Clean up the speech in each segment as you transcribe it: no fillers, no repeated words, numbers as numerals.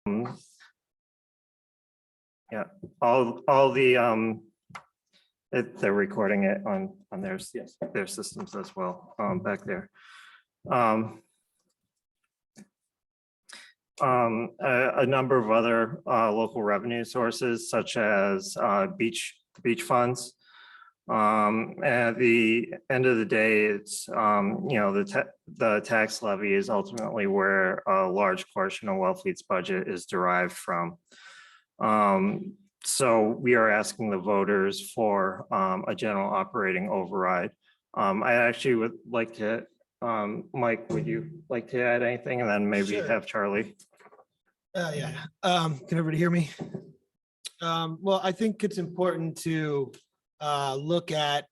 Yeah, all the they're recording it on their systems as well back there. A number of other local revenue sources such as beach funds. At the end of the day, it's the tax levy is ultimately where a large portion of Wellfleet's budget is derived from. So we are asking the voters for a general operating override. I actually would like to, Mike, would you like to add anything? And then maybe Sure. have Charlie. Yeah. Can everybody hear me? Well, I think it's important to look at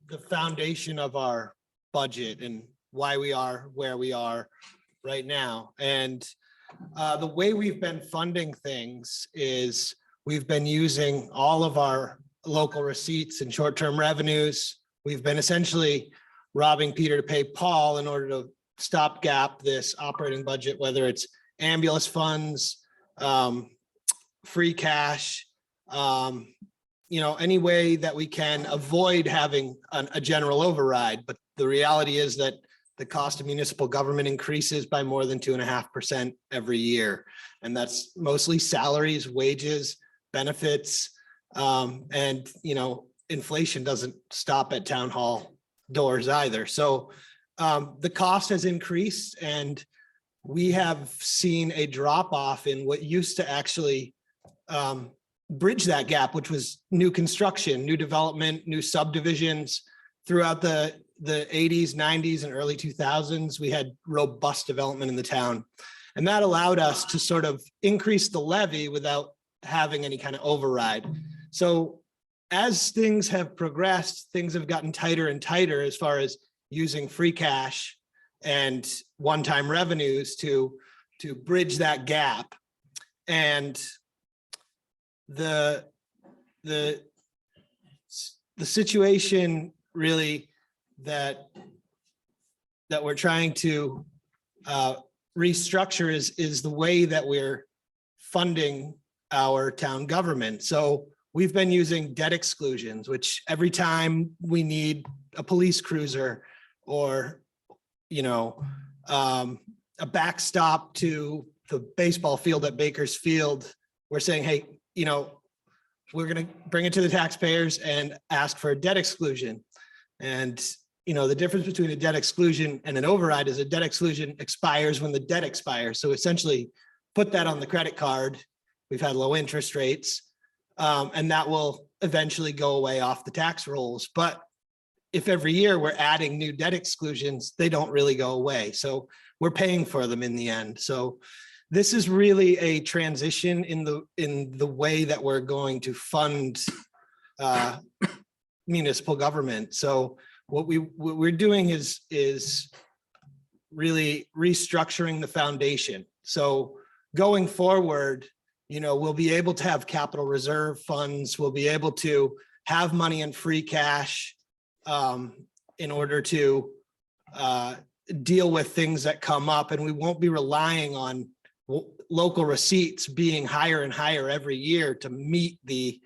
the foundation of our budget and why we are where we are right now. And the way we've been funding things is we've been using all of our local receipts and short-term revenues. We've been essentially robbing Peter to pay Paul in order to stopgap this operating budget, whether it's ambulance funds, free cash, any way that we can avoid having a general override. But the reality is that the cost of municipal government increases by more than 2.5% every year. And that's mostly salaries, wages, benefits, and inflation doesn't stop at town hall doors either. So the cost has increased, and we have seen a drop off in what used to actually bridge that gap, which was new construction, new development, new subdivisions. Throughout the 80s, 90s, and early 2000s, we had robust development in the town. And that allowed us to sort of increase the levy without having any kind of override. So as things have progressed, things have gotten tighter and tighter as far as using free cash and one-time revenues to bridge that gap. And the situation really that we're trying to restructure is the way that we're funding our town government. So we've been using debt exclusions, which every time we need a police cruiser or a backstop to the baseball field at Baker's Field, we're saying, hey, we're going to bring it to the taxpayers and ask for a debt exclusion. And the difference between a debt exclusion and an override is a debt exclusion expires when the debt expires. So essentially put that on the credit card. We've had low interest rates, and that will eventually go away off the tax rolls. But if every year we're adding new debt exclusions, they don't really go away. So we're paying for them in the end. So this is really a transition in the way that we're going to fund municipal government. So what we're doing is really restructuring the foundation. So going forward, we'll be able to have capital reserve funds. We'll be able to have money in free cash in order to deal with things that come up, and we won't be relying on local receipts being higher and higher every year to meet the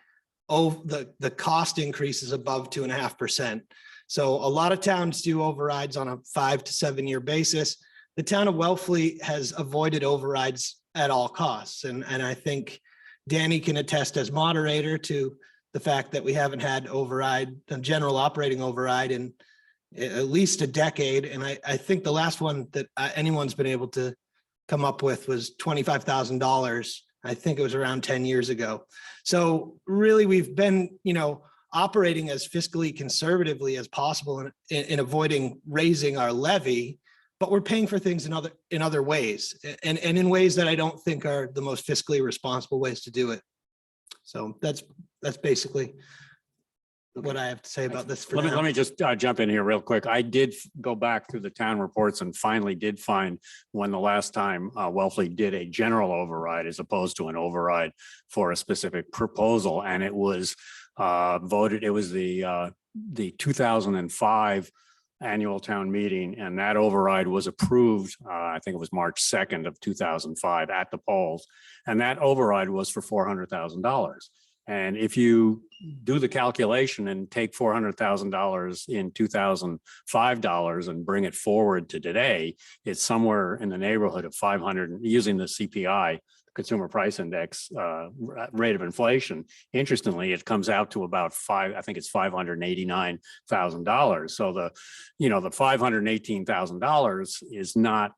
cost increases above 2.5%. So a lot of towns do overrides on a 5 to 7 year basis. The town of Wellfleet has avoided overrides at all costs. And I think Danny can attest as moderator to the fact that we haven't had a general operating override in at least a decade. And I think the last one that anyone's been able to come up with was $25,000. I think it was around 10 years ago. So really we've been, operating as fiscally conservatively as possible in avoiding raising our levy, but we're paying for things in other ways and in ways that I don't think are the most fiscally responsible ways to do it. So that's basically what I have to say about this for now. Let me just jump in here real quick. I did go back through the town reports and finally did find when the last time Wellfleet did a general override as opposed to an override for a specific proposal, and it was voted. It was the 2005 annual town meeting, and that override was approved, I think it was March 2nd of 2005 at the polls. And that override was for $400,000. And if you do the calculation and take $400,000 in 2005 dollars and bring it forward to today, it's somewhere in the neighborhood of 500, using the CPI, Consumer Price Index rate of inflation. Interestingly, it comes out to about I think it's $589,000. So the $518,000 is not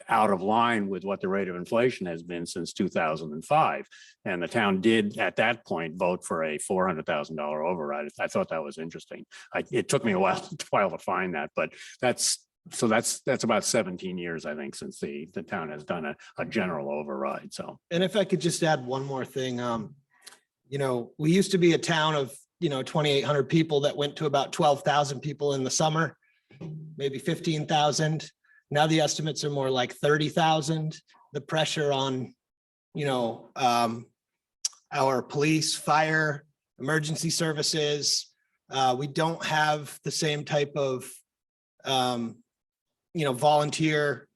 out of line with what the rate of inflation has been since 2005. And the town did at that point vote for a $400,000 override. I thought that was interesting. It took me a while to find that, but that's about 17 years, I think, since the town has done a general override. So, And if I could just add one more thing, we used to be a town of, 2,800 people that went to about 12,000 people in the summer, maybe 15,000. Now the estimates are more like 30,000. The pressure on, our police, fire, emergency services. We don't have the same type of, volunteer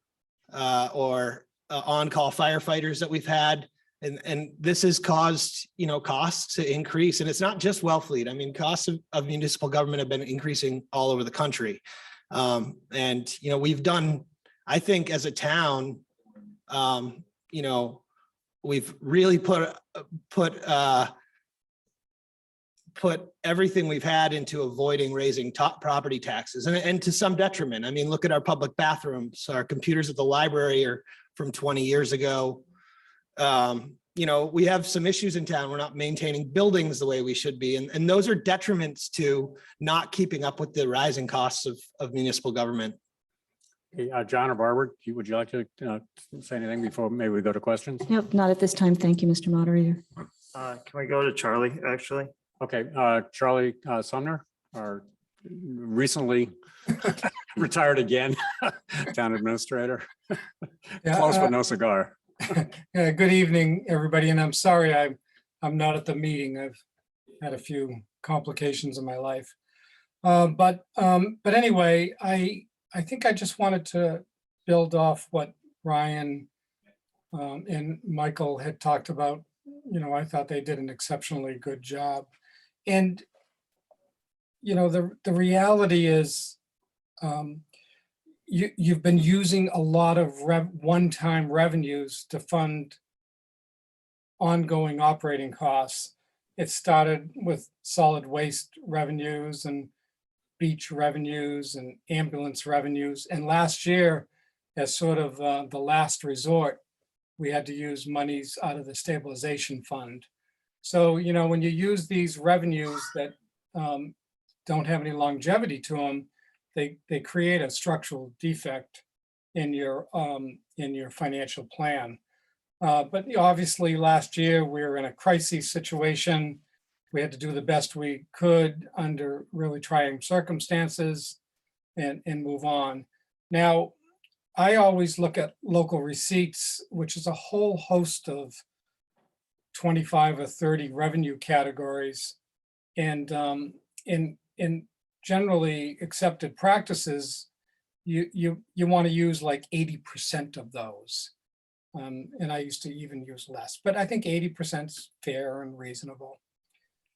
or on-call firefighters that we've had. And this has caused, costs to increase. And it's not just Wellfleet. I mean, costs of municipal government have been increasing all over the country. We've done, I think as a town, we've really put everything we've had into avoiding raising top property taxes and to some detriment. I mean, look at our public bathrooms. Our computers at the library are from 20 years ago. We have some issues in town. We're not maintaining buildings the way we should be. And those are detriments to not keeping up with the rising costs of municipal government. hey, John or Barbara, would you like to say anything before maybe we go to questions? Nope, not at this time. Thank you, Mr. Moderator. Can we go to Charlie, actually? Okay, Charlie Sumner, our recently retired again, town administrator. Yeah, Close but no cigar. yeah, good evening, everybody, and I'm sorry I'm not at the meeting. I've had a few complications in my life. But anyway, I think I just wanted to build off what Ryan and Michael had talked about. I thought they did an exceptionally good job. And, the reality is you've been using a lot of one-time revenues to fund ongoing operating costs. It started with solid waste revenues and beach revenues and ambulance revenues. And last year, as sort of the last resort, we had to use monies out of the stabilization fund. So, when you use these revenues that don't have any longevity to them, they create a structural defect in your financial plan. But obviously last year we were in a crisis situation. We had to do the best we could under really trying circumstances and move on. Now, I always look at local receipts, which is a whole host of 25 or 30 revenue categories. And in generally accepted practices, you want to use like 80% of those. And I used to even use less, but I think 80% is fair and reasonable.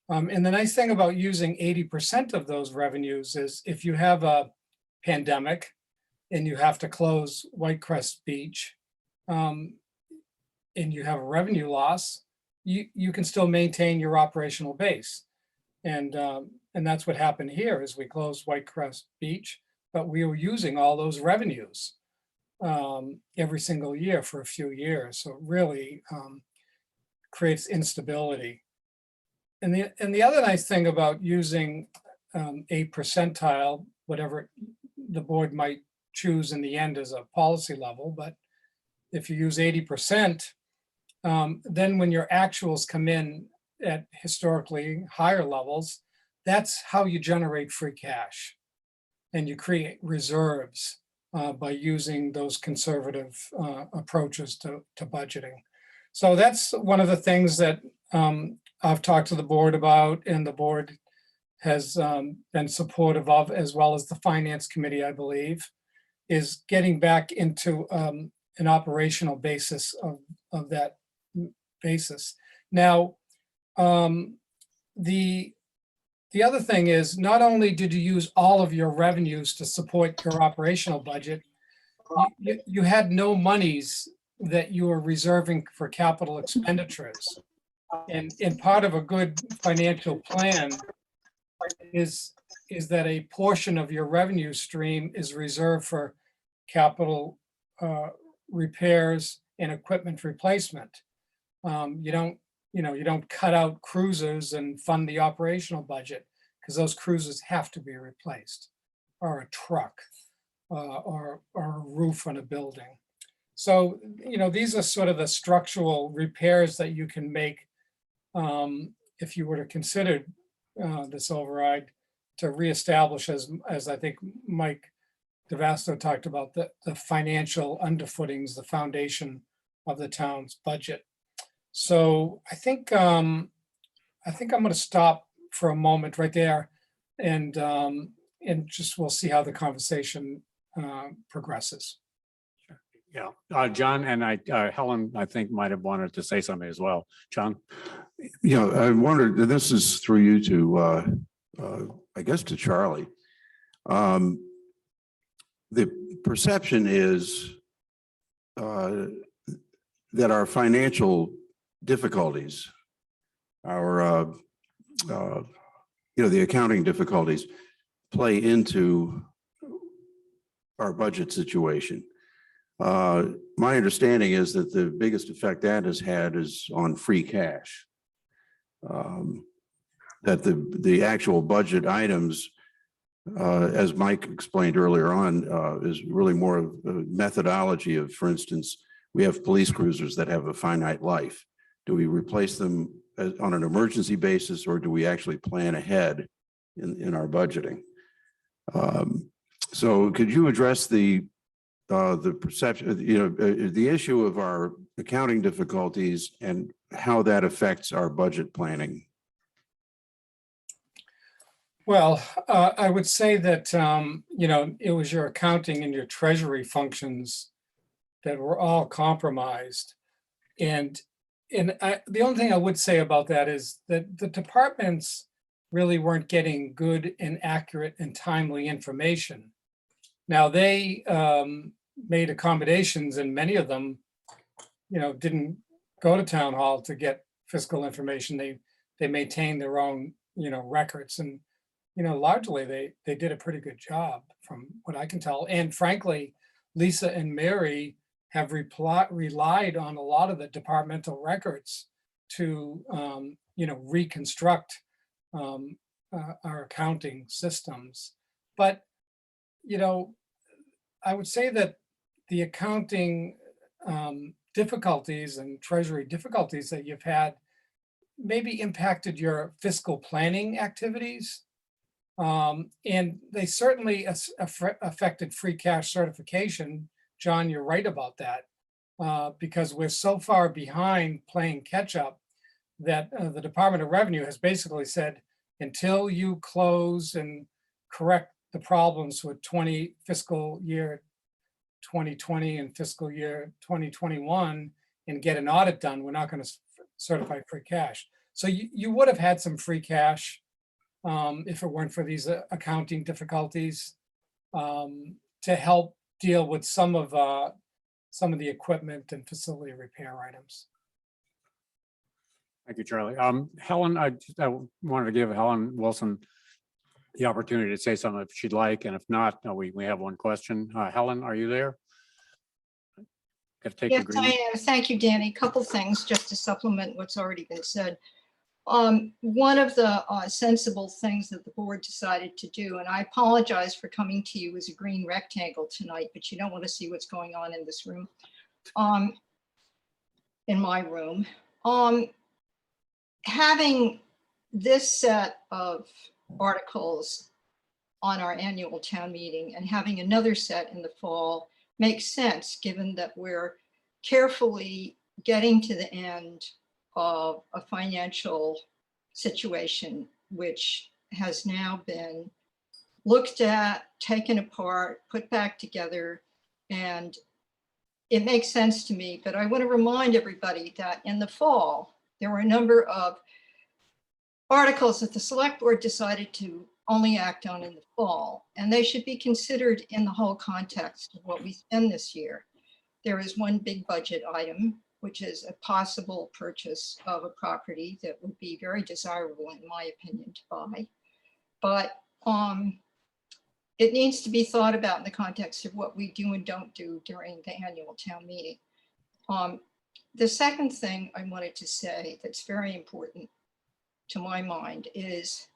And the nice thing about using 80% of those revenues is if you have a pandemic and you have to close Whitecrest Beach and you have a revenue loss, you can still maintain your operational base. And that's what happened here is we closed Whitecrest Beach, but we were using all those revenues every single year for a few years. So it really creates instability. And the other nice thing about using a percentile, whatever the board might choose in the end as a policy level, but if you use 80%, then when your actuals come in at historically higher levels, that's how you generate free cash. And you create reserves by using those conservative approaches to budgeting. So that's one of the things that I've talked to the board about, and the board has been supportive of, as well as the Finance Committee, I believe, is getting back into an operational basis of that basis. Now, the other thing is, not only did you use all of your revenues to support your operational budget, you had no monies that you were reserving for capital expenditures. And part of a good financial plan is that a portion of your revenue stream is reserved for capital repairs and equipment replacement. You don't cut out cruisers and fund the operational budget, because those cruisers have to be replaced, or a truck, or a roof on a building. So, these are sort of the structural repairs that you can make if you were to consider this override to reestablish, as I think Mike DeVasto talked about, the financial underfootings, the foundation of the town's budget. So I think I'm going to stop for a moment right there, and just we'll see how the conversation progresses. Yeah, John and Helen, I think might have wanted to say something as well. John? Yeah, I wondered, this is through you to, I guess to Charlie. The perception is that our financial difficulties, our, the accounting difficulties play into our budget situation. My understanding is that the biggest effect that has had is on free cash. That the actual budget items, as Mike explained earlier on, is really more of a methodology of, for instance, we have police cruisers that have a finite life. Do we replace them on an emergency basis, or do we actually plan ahead in our budgeting? So could you address the perception, the issue of our accounting difficulties and how that affects our budget planning? Well, I would say that, it was your accounting and your treasury functions that were all compromised. And the only thing I would say about that is that the departments really weren't getting good and accurate and timely information. Now, they made accommodations, and many of them, didn't go to town hall to get fiscal information. They maintained their own, records, and, largely they did a pretty good job from what I can tell. And frankly, Lisa and Mary have relied on a lot of the departmental records to, reconstruct our accounting systems. But, I would say that the accounting difficulties and treasury difficulties that you've had maybe impacted your fiscal planning activities. And they certainly affected free cash certification. John, you're right about that, because we're so far behind playing catch up that the Department of Revenue has basically said, until you close and correct the problems with fiscal year 2020 and fiscal year 2021 and get an audit done, we're not going to certify free cash. So you would have had some free cash if it weren't for these accounting difficulties to help deal with some of the equipment and facility repair items. Thank you, Charlie. Helen, I wanted to give Helen Wilson the opportunity to say something if she'd like, and if not, we have one question. Helen, are you there? Got to take Yes, your I am. Thank you, Danny. Couple things just to supplement what's already been said. One of the sensible things that the board decided to do, and I apologize for coming to you as a green rectangle tonight, but you don't want to see what's going on in this room, in my room. Having this set of articles on our annual town meeting and having another set in the fall makes sense, given that we're carefully getting to the end of a financial situation, which has now been looked at, taken apart, put back together, and it makes sense to me. But I want to remind everybody that in the fall, there were a number of articles that the select board decided to only act on in the fall, and they should be considered in the whole context of what we spend this year. There is one big budget item, which is a possible purchase of a property that would be very desirable, in my opinion, to buy. But it needs to be thought about in the context of what we do and don't do during the annual town meeting. The second thing I wanted to say that's very important to my mind is,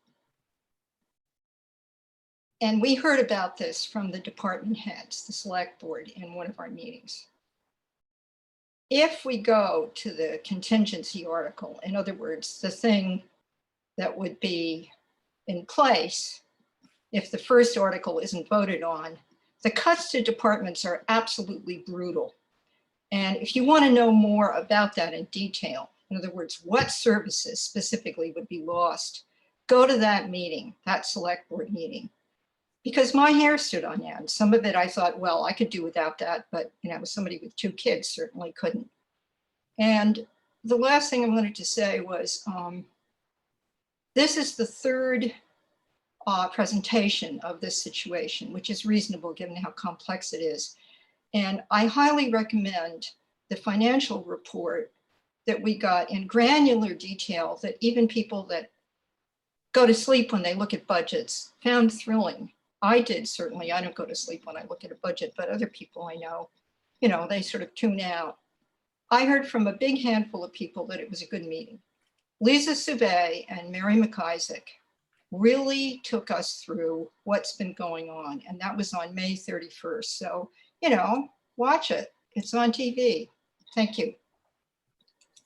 and we heard about this from the department heads, the select board, in one of our meetings. If we go to the contingency article, in other words, the thing that would be in place if the first article isn't voted on, the cuts to departments are absolutely brutal. And if you want to know more about that in detail, in other words, what services specifically would be lost, go to that meeting, that select board meeting. Because my hair stood on end. Some of it I thought, well, I could do without that, but somebody with 2 kids certainly couldn't. And the last thing I wanted to say was, this is the third presentation of this situation, which is reasonable given how complex it is. And I highly recommend the financial report that we got in granular detail that even people that go to sleep when they look at budgets found thrilling. I did, certainly. I don't go to sleep when I look at a budget, but other people I know, they sort of tune out. I heard from a big handful of people that it was a good meeting. Lisa Souvet and Mary McIsaac really took us through what's been going on. And that was on May 31st. So, watch it. It's on TV. Thank you.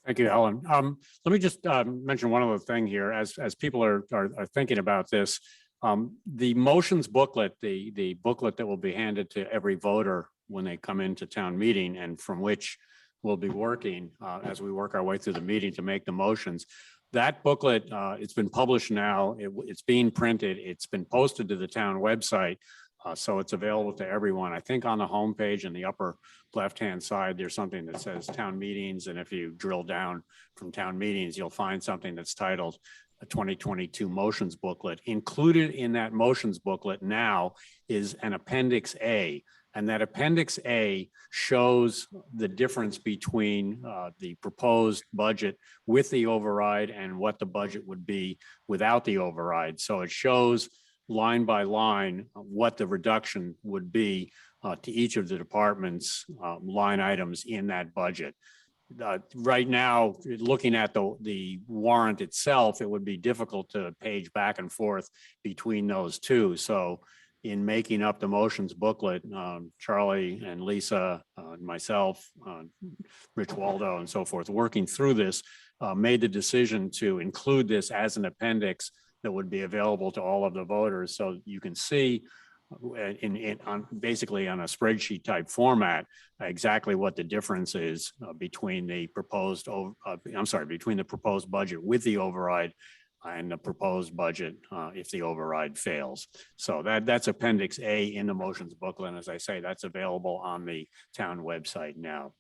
Thank you, Helen. Let me just mention one other thing here as people are thinking about this. The motions booklet, the booklet that will be handed to every voter when they come into town meeting and from which we'll be working as we work our way through the meeting to make the motions. That booklet, it's been published now. It's being printed. It's been posted to the town website. So it's available to everyone. I think on the homepage in the upper left-hand side, there's something that says town meetings. And if you drill down from town meetings, you'll find something that's titled a 2022 motions booklet. Included in that motions booklet now is an Appendix A. And that Appendix A shows the difference between the proposed budget with the override and what the budget would be without the override. So it shows line by line what the reduction would be to each of the departments' line items in that budget. Right now, looking at the warrant itself, it would be difficult to page back and forth between those two. So in making up the motions booklet, Charlie and Lisa, myself, Rich Waldo and so forth, working through this, made the decision to include this as an appendix that would be available to all of the voters. So you can see basically on a spreadsheet type format, exactly what the difference is between the proposed, between the proposed budget with the override and the proposed budget if the override fails. So that's Appendix A in the motions booklet. And as I say, that's available on the town website now.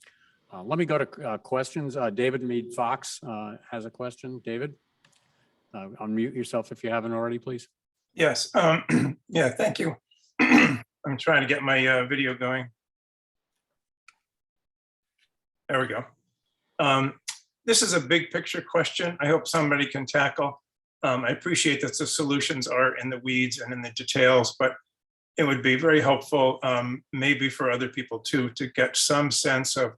Let me go to questions. David Mead Fox has a question. David, unmute yourself if you haven't already, please. Yes. Yeah, thank you. I'm trying to get my video going. There we go. This is a big picture question I hope somebody can tackle. I appreciate that the solutions are in the weeds and in the details, but it would be very helpful, maybe for other people too, to get some sense of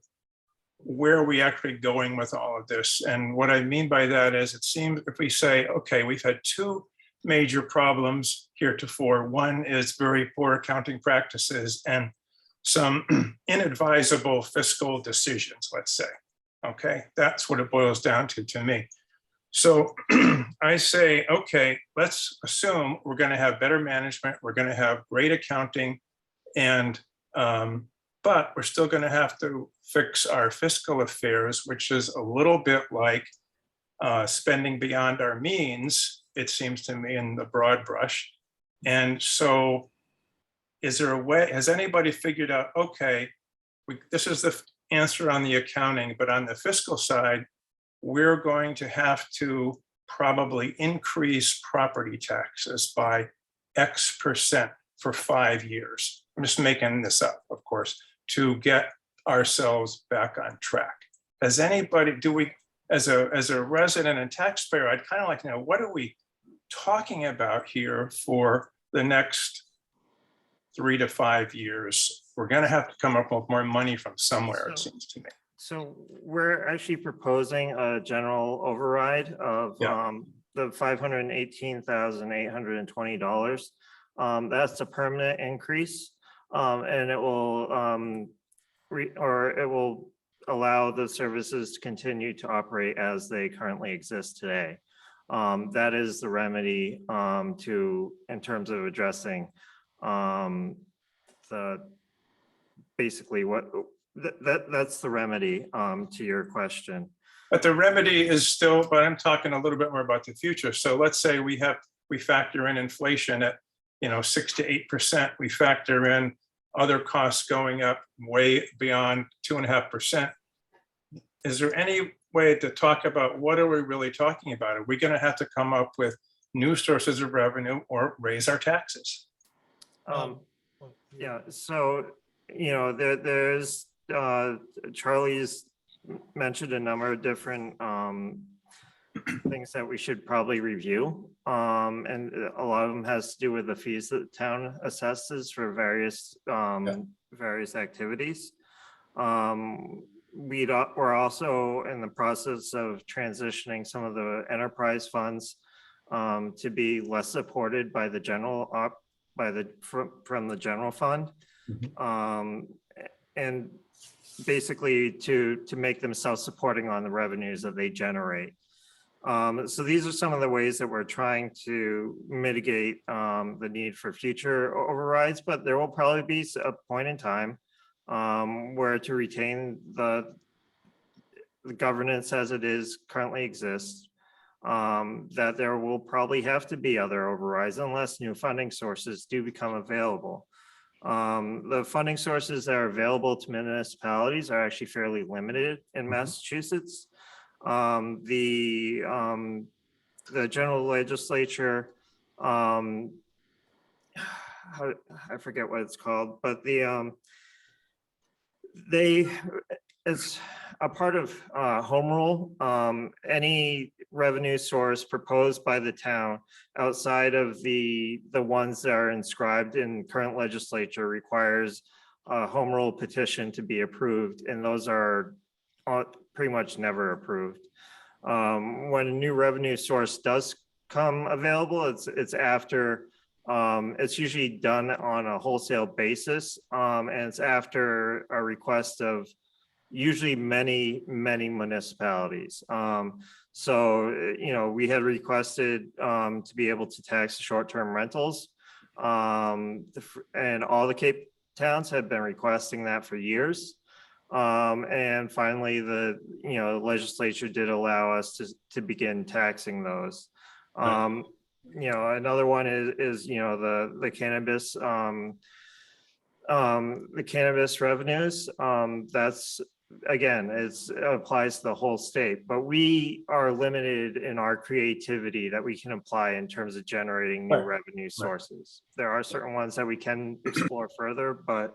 where are we actually going with all of this. And what I mean by that is, it seems if we say, okay, we've had 2 major problems heretofore. One is very poor accounting practices and some inadvisable fiscal decisions, let's say. Okay, that's what it boils down to me. So I say, okay, let's assume we're going to have better management, we're going to have great accounting, and but we're still going to have to fix our fiscal affairs, which is a little bit like spending beyond our means it seems to me, in the broad brush. And so is there a way, has anybody figured out, okay, this is the answer on the accounting, but on the fiscal side, we're going to have to probably increase property taxes by X% for 5 years. I'm just making this up, of course, to get ourselves back on track. Has anybody, do we, as a resident and taxpayer, I'd kind of like to know, what are we talking about here for the next 3 to 5 years? We're going to have to come up with more money from somewhere, it seems to me. So we're actually proposing a general override of Yeah. the $518,820. That's a permanent increase, and it will it will allow the services to continue to operate as they currently exist today. That is the remedy in terms of addressing basically that's the remedy to your question. But the remedy is still, but I'm talking a little bit more about the future. So let's say we factor in inflation at 6 to 8%. We factor in other costs going up way beyond 2.5%. Is there any way to talk about what are we really talking about? Are we going to have to come up with new sources of revenue or raise our taxes? Yeah, so there's Charlie's mentioned a number of different things that we should probably review. And a lot of them has to do with the fees that the town assesses for various activities. We're also in the process of transitioning some of the enterprise funds to be less supported by the from the general fund. And basically to make them self-supporting on the revenues that they generate. So these are some of the ways that we're trying to mitigate the need for future overrides, but there will probably be a point in time where to retain the governance as it is currently exists, that there will probably have to be other overrides unless new funding sources do become available. The funding sources that are available to municipalities are actually fairly limited in Massachusetts. The general legislature, I forget what it's called, but as a part of home rule, any revenue source proposed by the town outside of the ones that are inscribed in current legislature requires a home rule petition to be approved, and those are pretty much never approved. When a new revenue source does come available, it's after it's usually done on a wholesale basis, and it's after a request of usually many municipalities. So we had requested to be able to tax short-term rentals, and all the Cape towns have been requesting that for years. And finally, the legislature did allow us to begin taxing those. Another one is the cannabis revenues. That's again, it applies to the whole state, but we are limited in our creativity that we can apply in terms of generating new revenue sources. There are certain ones that we can explore further, but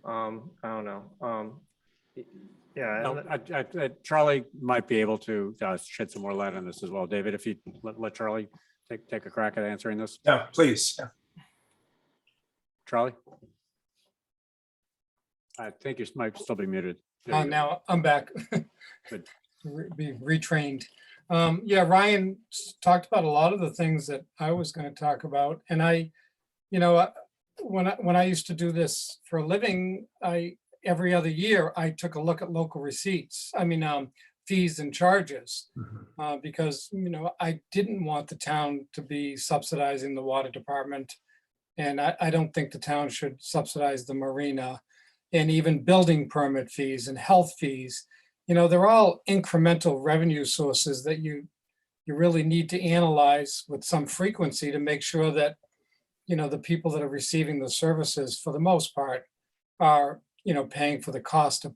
I don't know. Charlie might be able to shed some more light on this as well. David, if you let Charlie take a crack at answering this. Yeah, please. Yeah. Charlie? I think you might still be muted. There you go. Now I'm back. Good. Be retrained. Yeah, Ryan talked about a lot of the things that I was going to talk about. And when I used to do this for a living, every other year, I took a look at local receipts. Fees and charges, because, I didn't want the town to be subsidizing the water department. And I don't think the town should subsidize the marina, and even building permit fees and health fees. They're all incremental revenue sources that you you really need to analyze with some frequency to make sure that, the people that are receiving the services for the most part are, paying for the cost of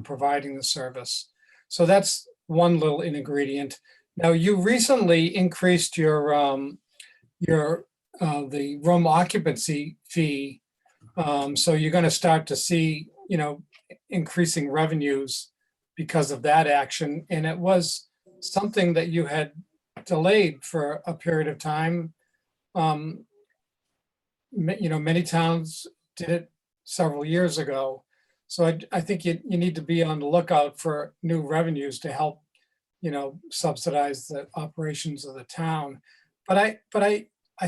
providing the service. So that's one little ingredient. Now, you recently increased your the room occupancy fee. So you're going to start to see, increasing revenues because of that action. And it was something that you had delayed for a period of time. Many towns did it several years ago. So I think you need to be on the lookout for new revenues to help, subsidize the operations of the town. But I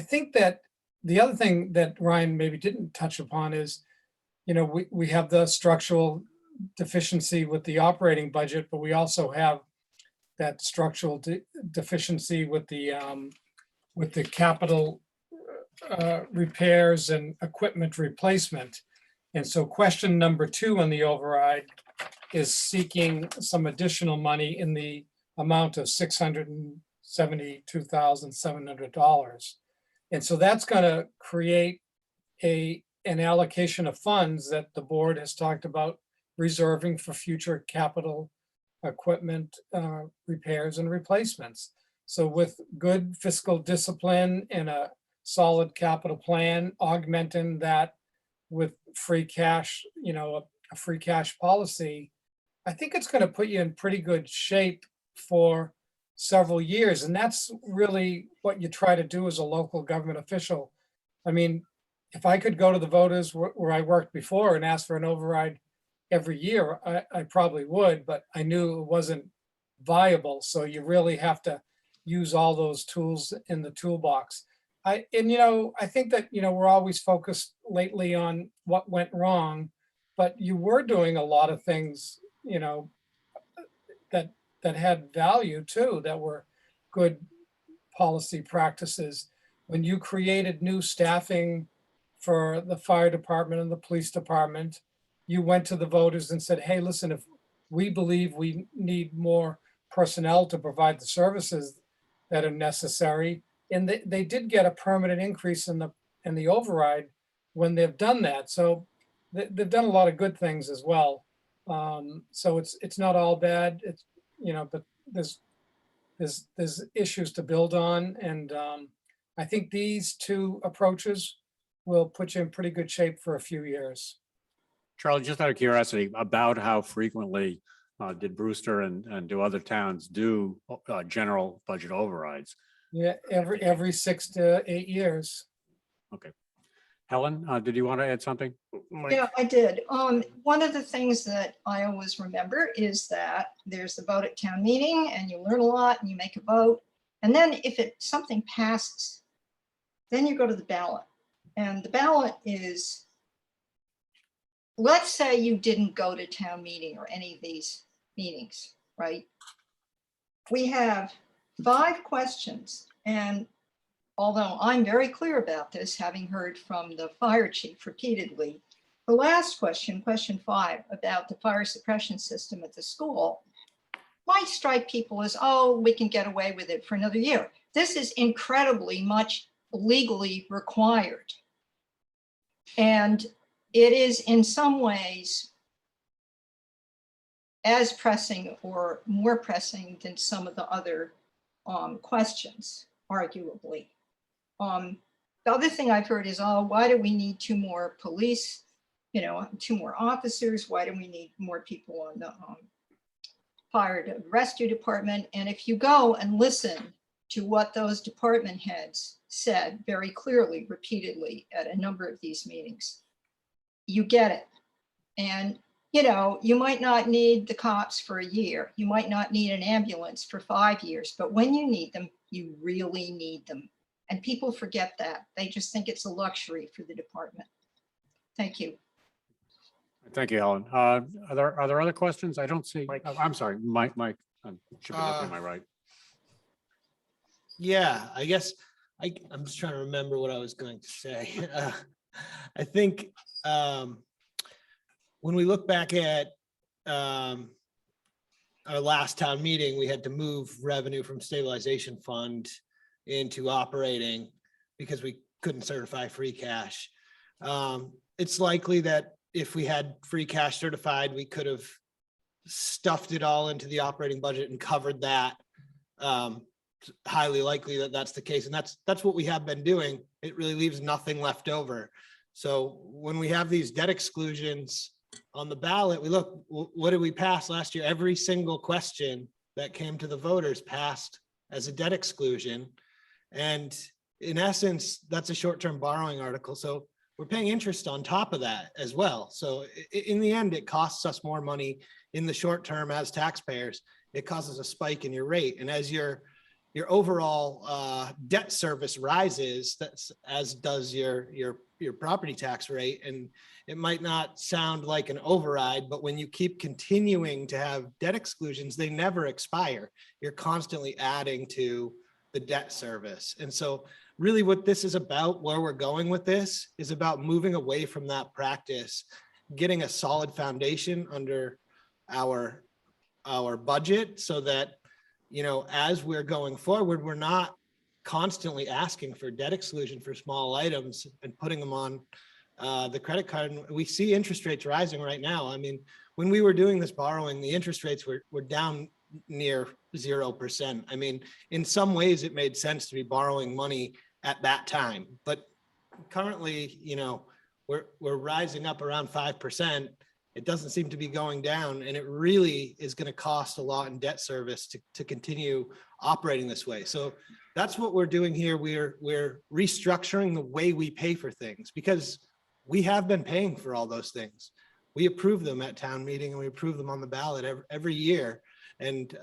think that the other thing that Ryan maybe didn't touch upon is, we have the structural deficiency with the operating budget, but we also have that structural deficiency with the capital repairs and equipment replacement. And so question number 2 on the override is seeking some additional money in the amount of $672,700. And so that's going to create an allocation of funds that the board has talked about reserving for future capital equipment repairs and replacements. So with good fiscal discipline and a solid capital plan, augmenting that with free cash, a free cash policy, I think it's going to put you in pretty good shape for several years. And that's really what you try to do as a local government official. I mean, if I could go to the voters where I worked before and ask for an override every year, I probably would, but I knew it wasn't viable. So you really have to use all those tools in the toolbox. I think that, we're always focused lately on what went wrong, but you were doing a lot of things, that had value too, that were good policy practices. When you created new staffing for the fire department and the police department, you went to the voters and said, hey, listen, if we believe we need more personnel to provide the services that are necessary, and they did get a permanent increase in the override when they've done that. So they've done a lot of good things as well. So it's not all bad. It's, but there's issues to build on. And I think these 2 approaches will put you in pretty good shape for a few years. Charlie, just out of curiosity, about how frequently did Brewster and do other towns do general budget overrides? Yeah, every 6 to 8 years. Okay. Helen, did you want to add something? Mike? Yeah, I did. One of the things that I always remember is that there's the vote at town meeting and you learn a lot and you make a vote. And then if something passes, then you go to the ballot. And the ballot is, let's say you didn't go to town meeting or any of these meetings, right? We have 5 questions, and although I'm very clear about this, having heard from the fire chief repeatedly, the last question, question 5, about the fire suppression system at the school, might strike people as, oh, we can get away with it for another year. This is incredibly much legally required. And it is in some ways as pressing or more pressing than some of the other questions, arguably. The other thing I've heard is, oh, why do we need 2 more police, 2 more officers? Why do we need more people on the fire rescue department? And if you go and listen to what those department heads said very clearly, repeatedly at a number of these meetings, you get it. And, you might not need the cops for a year. You might not need an ambulance for 5 years, but when you need them, you really need them. And people forget that. They just think it's a luxury for the department. Thank you. Thank you, Helen. Are there other questions? I don't see. Mike. I'm sorry, Mike. Should be looking at my right. Yeah, I guess I'm just trying to remember what I was going to say. I think when we look back at our last town meeting, we had to move revenue from stabilization fund into operating because we couldn't certify free cash. It's likely that if we had free cash certified, we could have stuffed it all into the operating budget and covered that. Highly likely that that's the case. And that's what we have been doing. It really leaves nothing left over. So when we have these debt exclusions on the ballot, we look, what did we pass last year? Every single question that came to the voters passed as a debt exclusion. And in essence, that's a short-term borrowing article. So we're paying interest on top of that as well. So in the end, it costs us more money in the short term as taxpayers. It causes a spike in your rate. And as your overall debt service rises, that's as does your property tax rate. And it might not sound like an override, but when you keep continuing to have debt exclusions, they never expire. You're constantly adding to the debt service. And so really what this is about, where we're going with this, is about moving away from that practice, getting a solid foundation under our budget so that, you know, as we're going forward, we're not constantly asking for debt exclusion for small items and putting them on the credit card. And we see interest rates rising right now. I mean, when we were doing this borrowing, the interest rates were down near 0%. I mean, in some ways it made sense to be borrowing money at that time, but currently, you know, we're rising up around 5%. It doesn't seem to be going down, and it really is going to cost a lot in debt service to continue operating this way. So that's what we're doing here. We're restructuring the way we pay for things, because we have been paying for all those things. We approve them at town meeting and we approve them on the ballot every year. And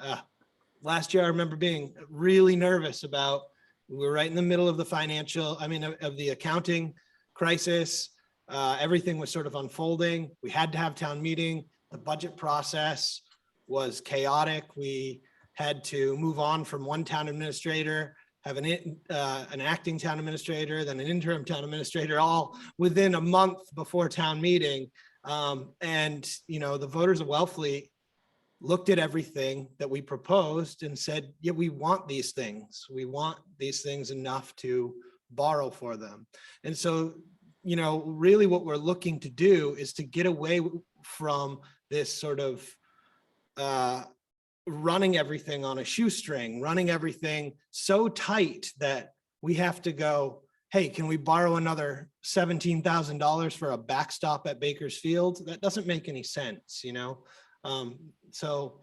last year, I remember being really nervous about, we were right in the middle of the of the accounting crisis. Everything was sort of unfolding. We had to have town meeting. The budget process was chaotic. We had to move on from one town administrator, have an acting town administrator, then an interim town administrator, all within a month before town meeting. And, you know, the voters of Wellfleet looked at everything that we proposed and said, yeah, we want these things. We want these things enough to borrow for them. And so, you know, really what we're looking to do is to get away from this sort of running everything on a shoestring, running everything so tight that we have to go, hey, can we borrow another $17,000 for a backstop at Bakersfield? That doesn't make any sense, you know? So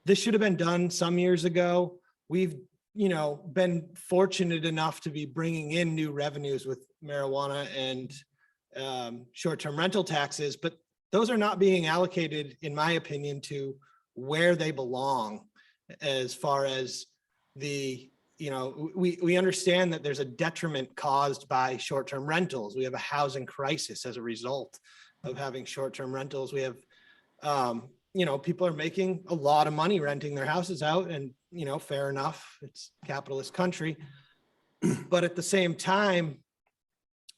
this should have been done some years ago. We've, you know, been fortunate enough to be bringing in new revenues with marijuana and short-term rental taxes, but those are not being allocated, in my opinion, to where they belong. As far as the, you know, we understand that there's a detriment caused by short-term rentals. We have a housing crisis as a result of having short-term rentals. We have, you know, people are making a lot of money renting their houses out, and, you know, fair enough, it's a capitalist country. But at the same time,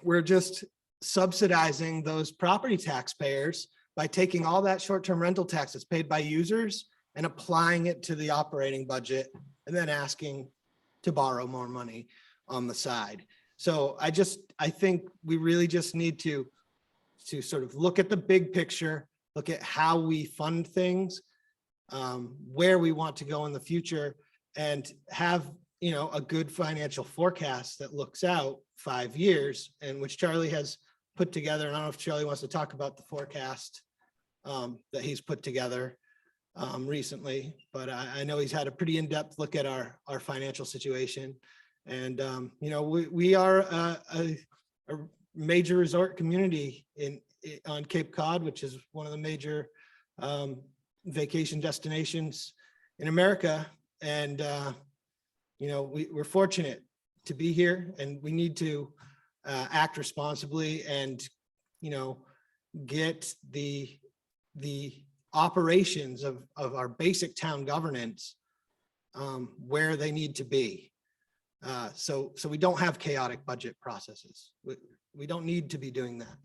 we're just subsidizing those property taxpayers by taking all that short-term rental taxes paid by users and applying it to the operating budget, and then asking to borrow more money on the side. So I think we really just need to sort of look at the big picture, look at how we fund things, where we want to go in the future, and have, you know, a good financial forecast that looks out 5 years, and which Charlie has put together. And I don't know if Charlie wants to talk about the forecast that he's put together recently, but I know he's had a pretty in-depth look at our financial situation. And, you know, we are a major resort community on Cape Cod, which is one of the major vacation destinations in America. And, you know, we're fortunate to be here, and we need to act responsibly and, you know, get the operations of our basic town governance where they need to be. So we don't have chaotic budget processes. We don't need to be doing that.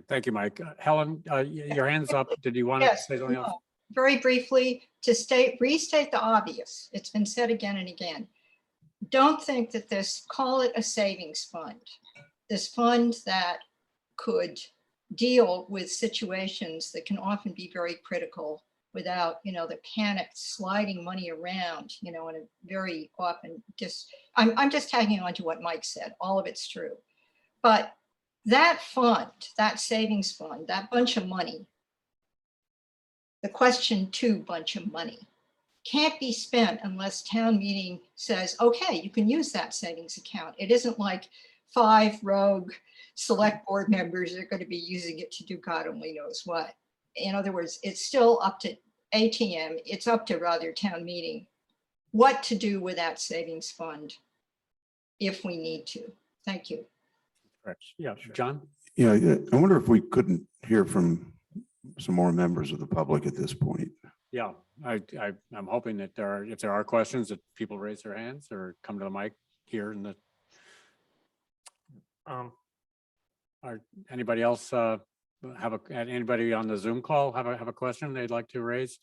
Thank you, Mike. Helen, your hand's up. Did you want to Yes, say something else? very briefly, restate the obvious, it's been said again and again. Don't think that call it a savings fund. This fund that could deal with situations that can often be very critical without, the panic sliding money around, and a very often I'm just tagging on to what Mike said. All of it's true. But that fund, that savings fund, that bunch of money, the question 2 bunch of money, can't be spent unless town meeting says, okay, you can use that savings account. It isn't like 5 rogue select board members are going to be using it to do God only knows what. In other words, it's still up to ATM, it's up to rather town meeting, what to do with that savings fund if we need to. Thank you. Correct. Yeah, John? Yeah, I wonder if we couldn't hear from some more members of the public at this point. Yeah, I'm hoping that if there are questions, that people raise their hands or come to the mic here in the. Or anybody else anybody on the Zoom call have a question they'd like to raise?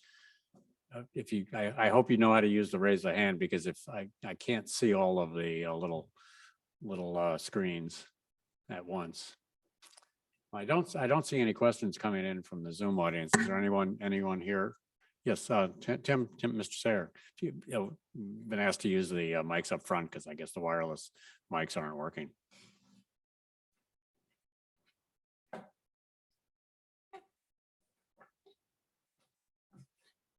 If you, I hope you know how to use the raise the hand, because if I can't see all of the little screens at once. I don't see any questions coming in from the Zoom audience. Is there anyone here? Yes, Tim, Mr. Sayer, you've been asked to use the mics up front because I guess the wireless mics aren't working.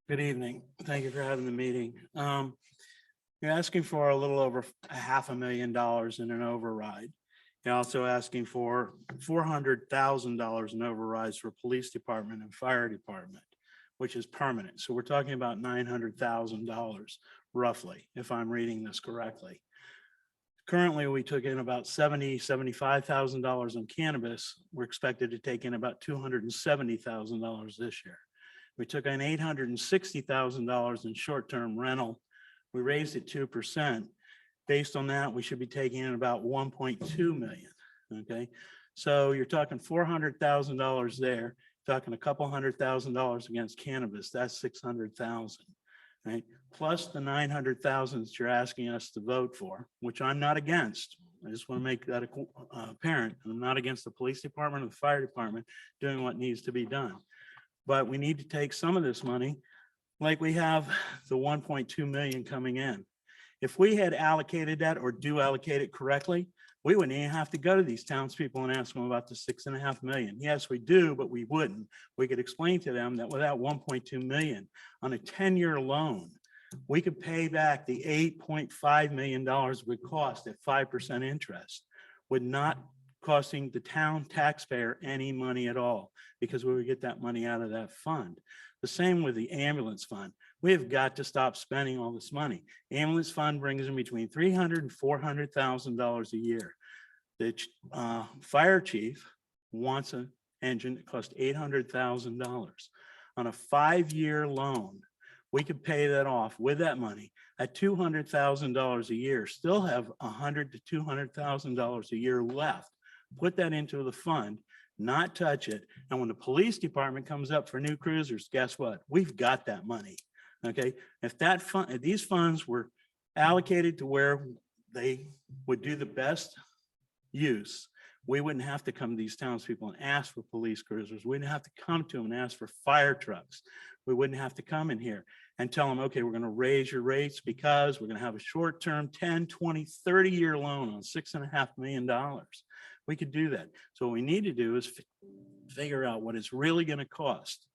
Good evening. Thank you for having the meeting. You're asking for a little over $500,000 in an override. You're also asking for $400,000 in overrides for police department and fire department, which is permanent. So we're talking about $900,000 roughly, if I'm reading this correctly. Currently, we took in about $75,000 on cannabis. We're expected to take in about $270,000 this year. We took in $860,000 in short-term rental. We raised it 2%. Based on that, we should be taking in about 1.2 million. Okay, so you're talking $400,000 there. Talking a couple $100,000 against cannabis. That's 600,000. Right, plus the 900,000 that you're asking us to vote for, which I'm not against. I just want to make that apparent. I'm not against the police department or the fire department doing what needs to be done. But we need to take some of this money, like we have the 1.2 million coming in. If we had allocated that or do allocate it correctly, we wouldn't even have to go to these townspeople and ask them about the 6.5 million. Yes, we do, but we wouldn't. We could explain to them that without 1.2 million on a 10-year loan, we could pay back the $8.5 million would cost at 5% interest, would not costing the town taxpayer any money at all, because we would get that money out of that fund. The same with the ambulance fund. We have got to stop spending all this money. Ambulance fund brings in between $300,000 and $400,000 a year. The fire chief wants an engine that costs $800,000 on a 5-year loan. We could pay that off with that money at $200,000 a year, still have $100,000 to $200,000 a year left. Put that into the fund, not touch it. And when the police department comes up for new cruisers, guess what? We've got that money. Okay, if that fund, if these funds were allocated to where they would do the best use, we wouldn't have to come to these townspeople and ask for police cruisers. We wouldn't have to come to them and ask for fire trucks. We wouldn't have to come in here and tell them, okay, we're going to raise your rates because we're going to have a short-term 10, 20, 30-year loan on $6.5 million. We could do that. So what we need to do is figure out what it's really going to cost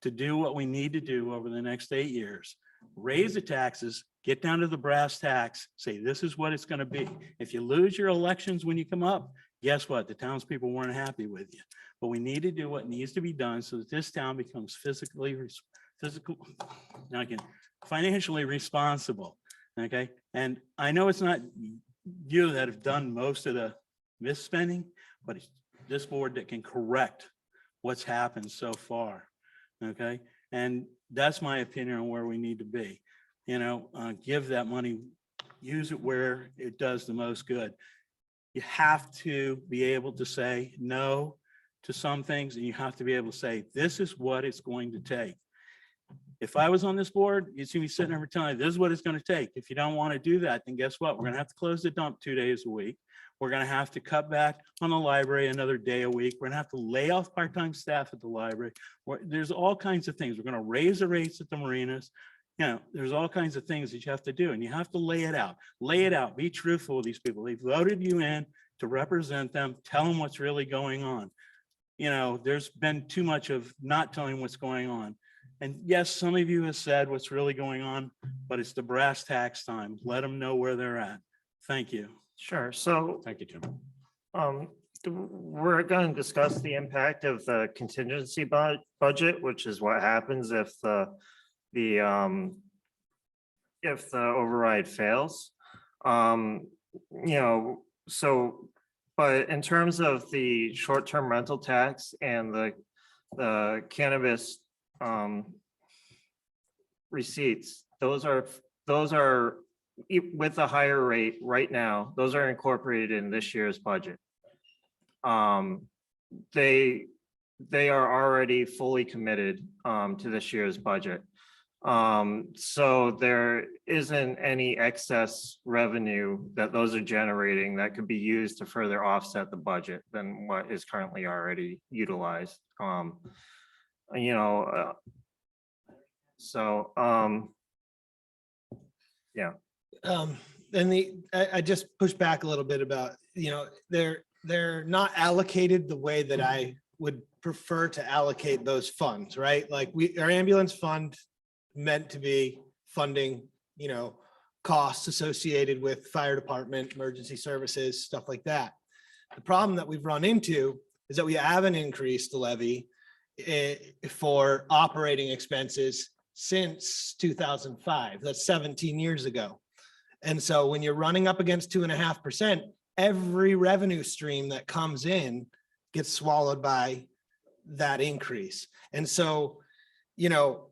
to do what we need to do over the next 8 years. Raise the taxes, get down to the brass tacks, say this is what it's going to be. If you lose your elections when you come up, guess what? The townspeople weren't happy with you. But we need to do what needs to be done so that this town becomes financially responsible. Okay, and I know it's not you that have done most of the misspending, but it's this board that can correct what's happened so far. Okay, and that's my opinion on where we need to be. Give that money, use it where it does the most good. You have to be able to say no to some things, and you have to be able to say, this is what it's going to take. If I was on this board, you'd see me sitting there telling you, this is what it's going to take. If you don't want to do that, then guess what? We're going to have to close the dump 2 days a week. We're going to have to cut back on the library another day a week. We're going to have to lay off part-time staff at the library. There's all kinds of things. We're going to raise the rates at the marinas. You know, there's all kinds of things that you have to do, and you have to lay it out. Lay it out. Be truthful with these people. They voted you in to represent them. Tell them what's really going on. You know, there's been too much of not telling what's going on. And yes, some of you have said what's really going on, but it's the brass tacks time. Let them know where they're at. Thank you. Sure. So Thank you, Jim. we're going to discuss the impact of the contingency budget, which is what happens if the override fails. You know, so, but in terms of the short-term rental tax and the cannabis receipts, those are with a higher rate right now, those are incorporated in this year's budget. They are already fully committed to this year's budget. So there isn't any excess revenue that those are generating that could be used to further offset the budget than what is currently already utilized. You know, so yeah. And I just push back a little bit about, you know, they're not allocated the way that I would prefer to allocate those funds, right? Like our ambulance fund meant to be funding, you know, costs associated with fire department, emergency services, stuff like that. The problem that we've run into is that we haven't increased the levy for operating expenses since 2005. That's 17 years ago. And so when you're running up against 2.5%, every revenue stream that comes in gets swallowed by that increase. And so, you know,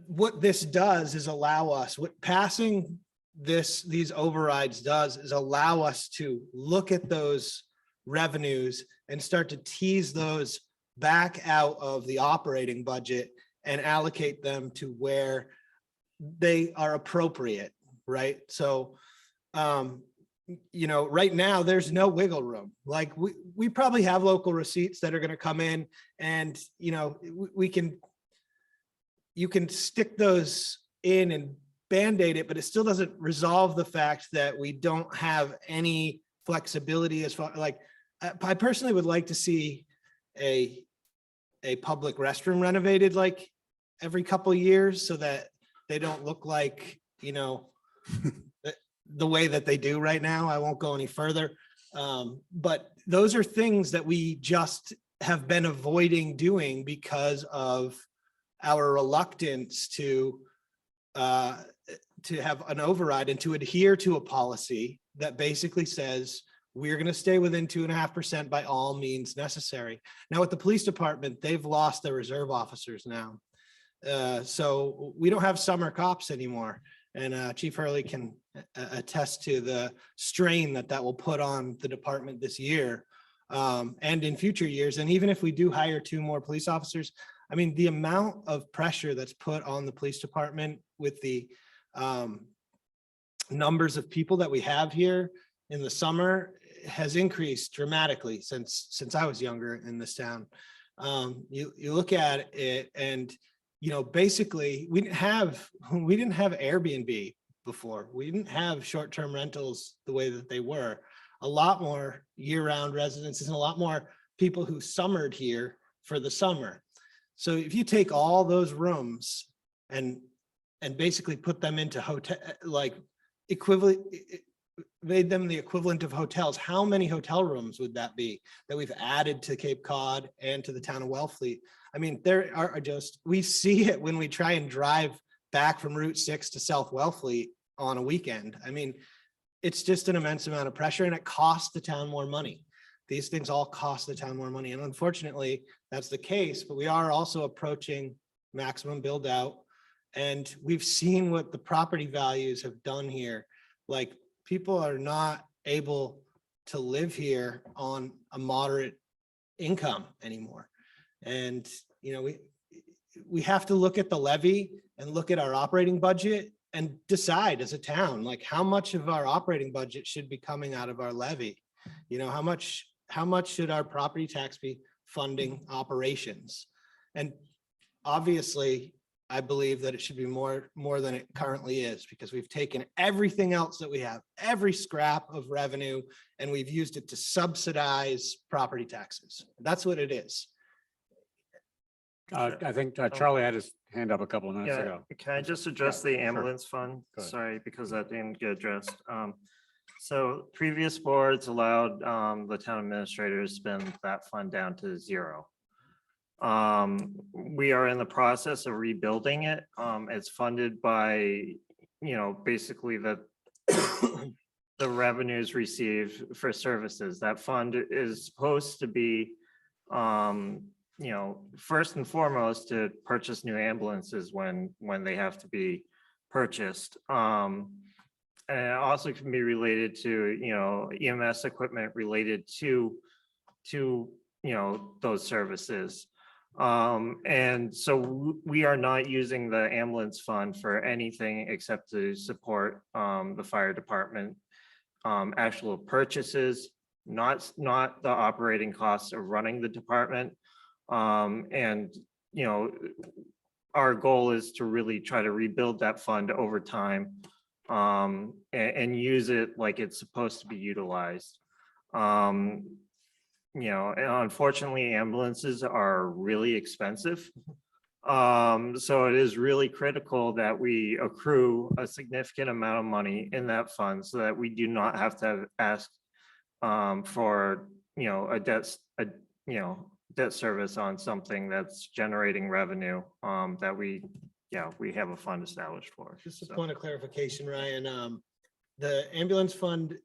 what this does is allow us, what passing these overrides does is allow us to look at those revenues and start to tease those back out of the operating budget and allocate them to where they are appropriate, right? So, you know, right now there's no wiggle room. Like we probably have local receipts that are going to come in, and, you know, you can stick those in and Band-Aid it, but it still doesn't resolve the fact that we don't have any flexibility as far, like, I personally would like to see a public restroom renovated like every couple of years so that they don't look like, you know, the way that they do right now. I won't go any further. But those are things that we just have been avoiding doing because of our reluctance to have an override and to adhere to a policy that basically says we're going to stay within 2.5% by all means necessary. Now with the police department, they've lost their reserve officers now. So we don't have summer cops anymore. And Chief Hurley can attest to the strain that will put on the department this year and in future years. And even if we do hire 2 more police officers, I mean, the amount of pressure that's put on the police department with the numbers of people that we have here in the summer has increased dramatically since I was younger in this town. You look at it and, you know, basically we didn't have Airbnb before. We didn't have short-term rentals the way that they were. A lot more year-round residences and a lot more people who summered here for the summer. So if you take all those rooms and basically put them into hotel, like equivalent, made them the equivalent of hotels, how many hotel rooms would that be that we've added to Cape Cod and to the town of Wellfleet? I mean, there are just, we see it when we try and drive back from Route 6 to South Wellfleet on a weekend. I mean, it's just an immense amount of pressure and it costs the town more money. These things all cost the town more money. And unfortunately, that's the case, but we are also approaching maximum build out. And we've seen what the property values have done here. Like, people are not able to live here on a moderate income anymore. And, you know, we have to look at the levy and look at our operating budget and decide as a town, like how much of our operating budget should be coming out of our levy? You know, how much should our property tax be funding operations? And obviously, I believe that it should be more than it currently is, because we've taken everything else that we have, every scrap of revenue, and we've used it to subsidize property taxes. That's what it is. I think Charlie had his hand up a couple of minutes Yeah, ago. can I just address Yeah, the sure. ambulance fund? Go ahead. Sorry, because that didn't get addressed. So previous boards allowed the town administrator to spend that fund down to zero. We are in the process of rebuilding it. It's funded by, basically the revenues received for services. That fund is supposed to be, first and foremost, to purchase new ambulances when they have to be purchased. And it also can be related to, EMS equipment related to those services. And so we are not using the ambulance fund for anything except to support the fire department actual purchases, not the operating costs of running the department. And our goal is to really try to rebuild that fund over time, and use it like it's supposed to be utilized. And unfortunately, ambulances are really expensive. So it is really critical that we accrue a significant amount of money in that fund so that we do not have to ask for, a debt service on something that's generating revenue, that we have a fund established for. Just a So- point of clarification, Ryan, the ambulance fund,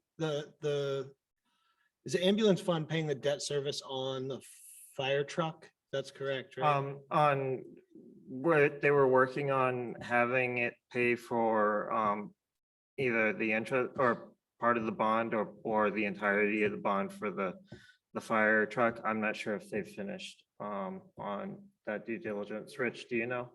is the ambulance fund paying the debt service on the fire truck? That's correct, right? On where they were working on having it pay for either the interest or part of the bond or the entirety of the bond for the fire truck. I'm not sure if they've finished on that due diligence. Rich, do you know?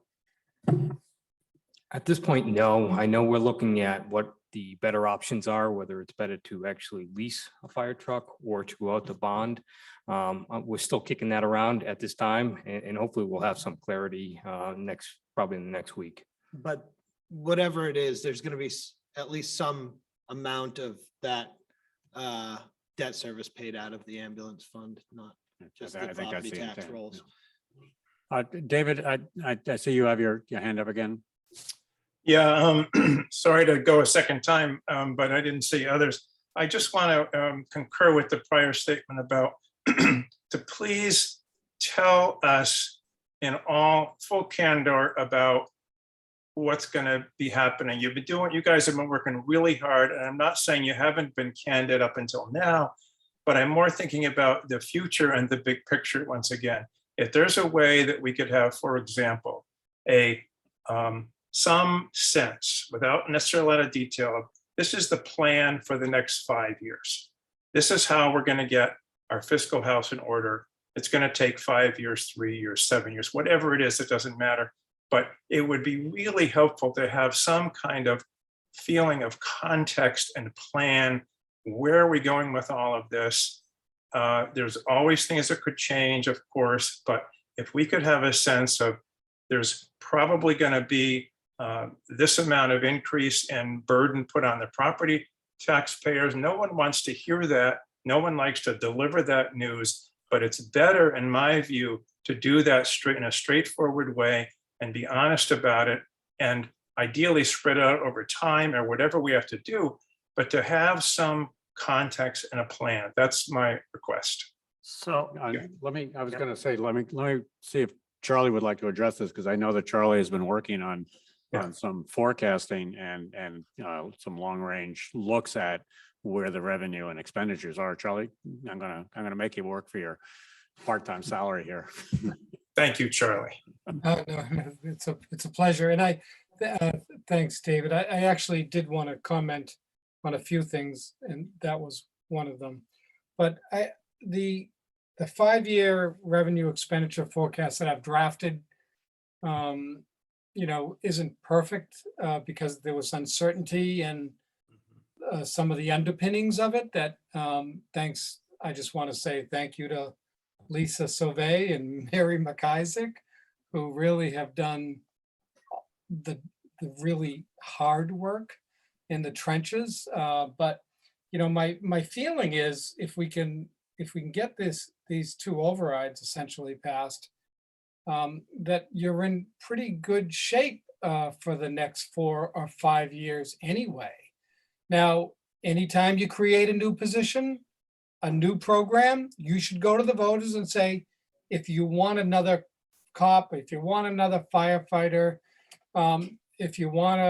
At this point, no. I know we're looking at what the better options are, whether it's better to actually lease a fire truck or to go out to bond. We're still kicking that around at this time, and hopefully we'll have some clarity probably in the next week. But whatever it is, there's gonna be at least some amount of that debt service paid out of the ambulance fund, not just I the think that's property the tax intent, rolls. David, I see you have your hand up again. Yeah, sorry to go a second time, but I didn't see others. I just want to concur with the prior statement about to please tell us in all full candor about what's going to be happening. You guys have been working really hard, and I'm not saying you haven't been candid up until now, but I'm more thinking about the future and the big picture once again. If there's a way that we could have, for example, some sense, without necessarily a lot of detail, of this is the plan for the next 5 years. This is how we're going to get our fiscal house in order. It's going to take 5 years, 3 years, 7 years, whatever it is, it doesn't matter. But it would be really helpful to have some kind of feeling of context and plan. Where are we going with all of this? There's always things that could change, of course, but if we could have a sense of there's probably going to be this amount of increase and burden put on the property taxpayers. No one wants to hear that. No one likes to deliver that news, but it's better, in my view, to do that in a straightforward way and be honest about it, and ideally spread out over time or whatever we have to do, but to have some context and a plan. That's my request. So, Let me see if Charlie would like to address this, because I know that Charlie has been working on some forecasting and some long range looks at where the revenue and expenditures are. Charlie, I'm gonna make you work for your part-time salary here. Thank you, Charlie. No, it's a pleasure. And thanks, David. I actually did want to comment on a few things, and that was one of them. But the 5-year revenue expenditure forecast that I've drafted isn't perfect because there was uncertainty and some of the underpinnings of it that thanks. I just want to say thank you to Lisa Sauvé and Mary McIsaac, who really have done the really hard work in the trenches. But my feeling is if we can get these two overrides essentially passed, that you're in pretty good shape for the next 4 or 5 years anyway. Now, anytime you create a new position, a new program, you should go to the voters and say, if you want another cop, if you want another firefighter, if you want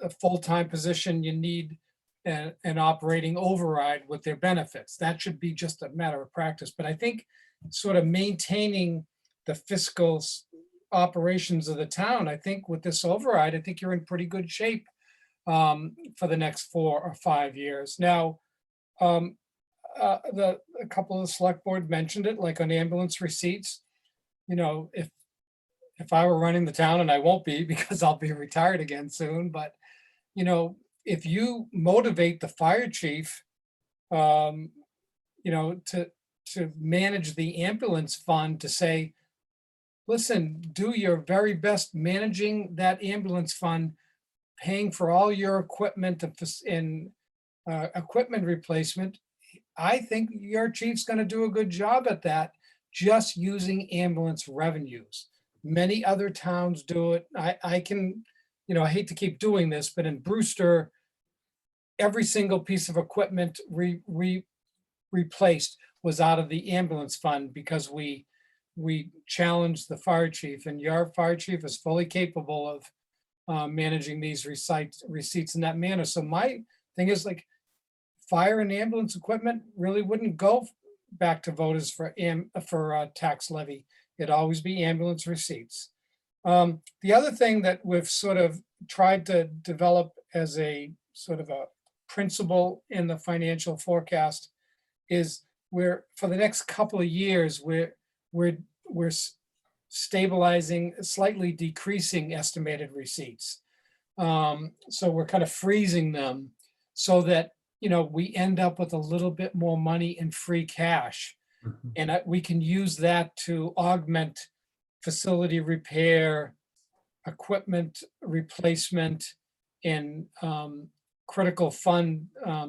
a full-time position, you need an operating override with their benefits. That should be just a matter of practice. But I think sort of maintaining the fiscal operations of the town, I think with this override, I think you're in pretty good shape for the next 4 or 5 years. Now, a couple of the select board mentioned it, like on ambulance receipts. If I were running the town, and I won't be because I'll be retired again soon, but if you motivate the fire chief, to manage the ambulance fund, to say, listen, do your very best managing that ambulance fund, paying for all your equipment and equipment replacement. I think your chief's going to do a good job at that, just using ambulance revenues. Many other towns do it. I can, I hate to keep doing this, but in Brewster, every single piece of equipment replaced was out of the ambulance fund because we challenged the fire chief, and your fire chief is fully capable of managing these receipts in that manner. So my thing is, like, fire and ambulance equipment really wouldn't go back to voters for tax levy. It'd always be ambulance receipts. The other thing that we've sort of tried to develop as a sort of a principle in the financial forecast is for the next couple of years, we're stabilizing, slightly decreasing estimated receipts. So we're kind of freezing them so that, we end up with a little bit more money in free cash. And we can use that to augment facility repair, equipment replacement, and critical fund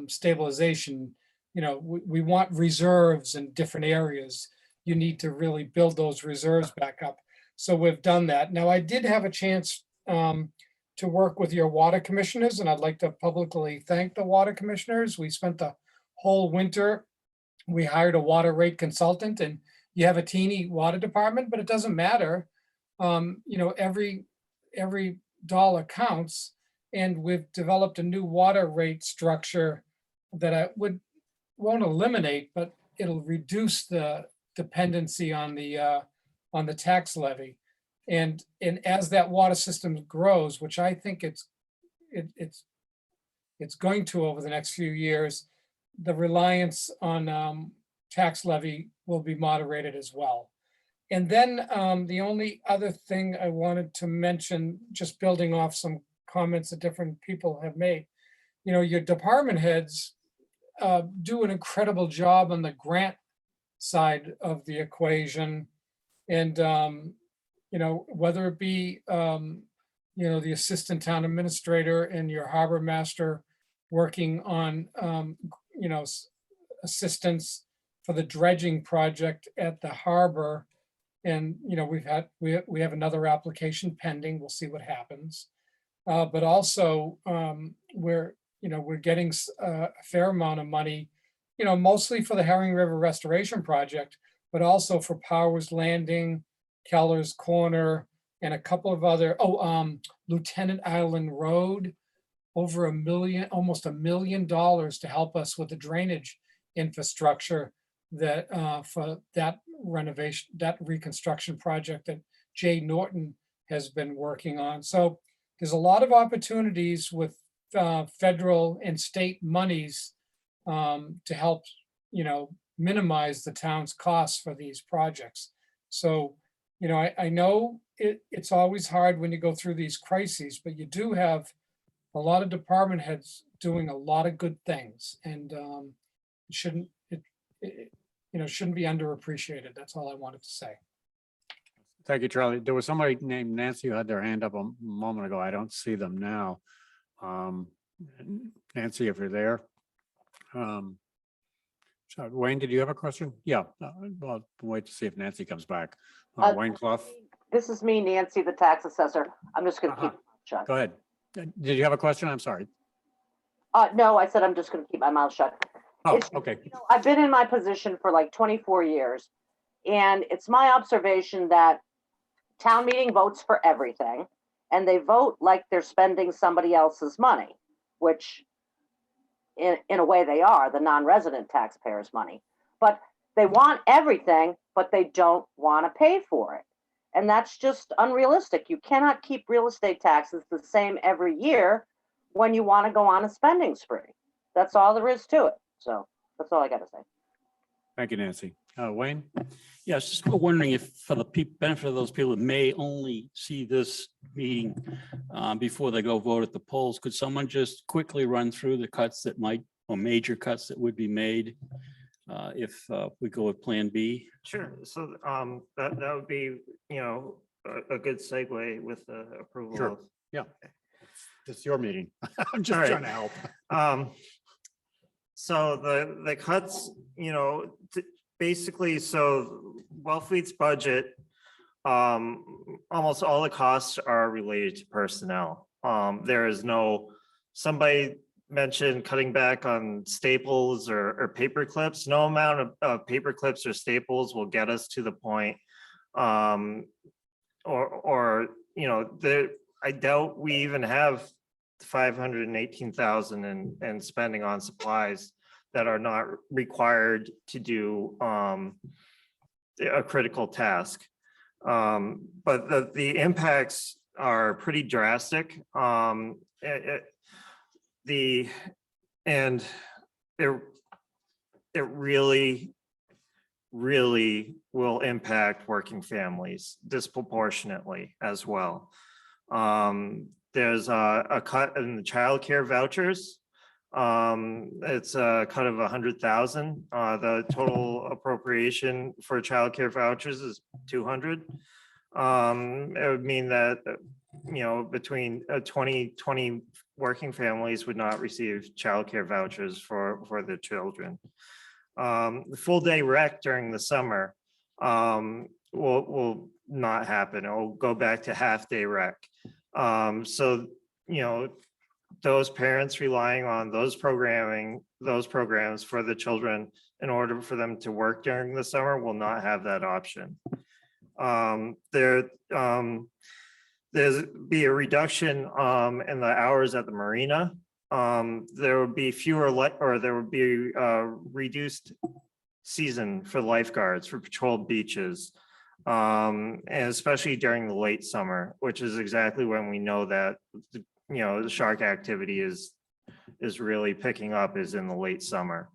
stabilization. We want reserves in different areas. You need to really build those reserves back up. So we've done that. Now, I did have a chance to work with your water commissioners, and I'd like to publicly thank the water commissioners. We spent the whole winter. We hired a water rate consultant, and you have a teeny water department, but it doesn't matter. Every dollar counts, and we've developed a new water rate structure that I won't eliminate, but it'll reduce the dependency on the tax levy. And as that water system grows, which I think it's going to over the next few years, the reliance on tax levy will be moderated as well. And then the only other thing I wanted to mention, just building off some comments that different people have made, your department heads do an incredible job on the grant side of the equation. And, whether it be, the assistant town administrator and your harbor master working on, assistance for the dredging project at the harbor. And, we have another application pending. We'll see what happens. But also we're getting a fair amount of money, mostly for the Herring River Restoration Project, but also for Powers Landing, Keller's Corner, and a couple of other, Lieutenant Island Road, over almost $1 million to help us with the drainage infrastructure that for that renovation, that reconstruction project that Jay Norton has been working on. So there's a lot of opportunities with federal and state monies to help, minimize the town's costs for these projects. So, you know, I know it's always hard when you go through these crises, but you do have a lot of department heads doing a lot of good things, and shouldn't, you know, shouldn't be underappreciated. That's all I wanted to say. Thank you, Charlie. There was somebody named Nancy who had their hand up a moment ago. I don't see them now. Nancy, if you're there. So Wayne, did you have a question? Yeah, well, wait to see if Nancy comes back. Wayne Clough, This is me, Nancy, the tax assessor. I'm just gonna keep shut. go ahead. Did you have a question? I'm sorry. No, I said I'm just gonna keep my mouth shut. Oh, It's- okay. You know, I've been in my position for like 24 years. And it's my observation that town meeting votes for everything. And they vote like they're spending somebody else's money, which in a way they are, the non-resident taxpayers' money. But they want everything, but they don't want to pay for it. And that's just unrealistic. You cannot keep real estate taxes the same every year when you want to go on a spending spree. That's all there is to it. So that's all I got to say. Thank you, Nancy. Wayne? Yes, just wondering if for the benefit of those people that may only see this meeting before they go vote at the polls, could someone just quickly run through the cuts that might, or major cuts that would be made if we go with Plan B? Sure. So that would be, you know, a good segue with the approval Sure. of. Yeah. It's your meeting. I'm just All right. trying to help. So the cuts, you know, basically, so Wellfleet's budget, almost all the costs are related to personnel. There is no, somebody mentioned cutting back on staples or paper clips. No amount of paper clips or staples will get us to the point, or you know, I doubt we even have 518,000 in spending on supplies that are not required to do a critical task. But the impacts are pretty drastic. It really will impact working families disproportionately as well. There's a cut in the childcare vouchers. It's a cut of 100,000. The total appropriation for childcare vouchers is 200. It would mean that, you know, between 20 working families would not receive childcare vouchers for their children. The full day rec during the summer will not happen. It will go back to half day rec. So, you know, those parents relying on those programs for the children in order for them to work during the summer will not have that option. There's be a reduction in the hours at the marina. There would be there would be reduced season for lifeguards for patrolled beaches. And especially during the late summer, which is exactly when we know that, you know, the shark activity is really picking up, is in the late summer.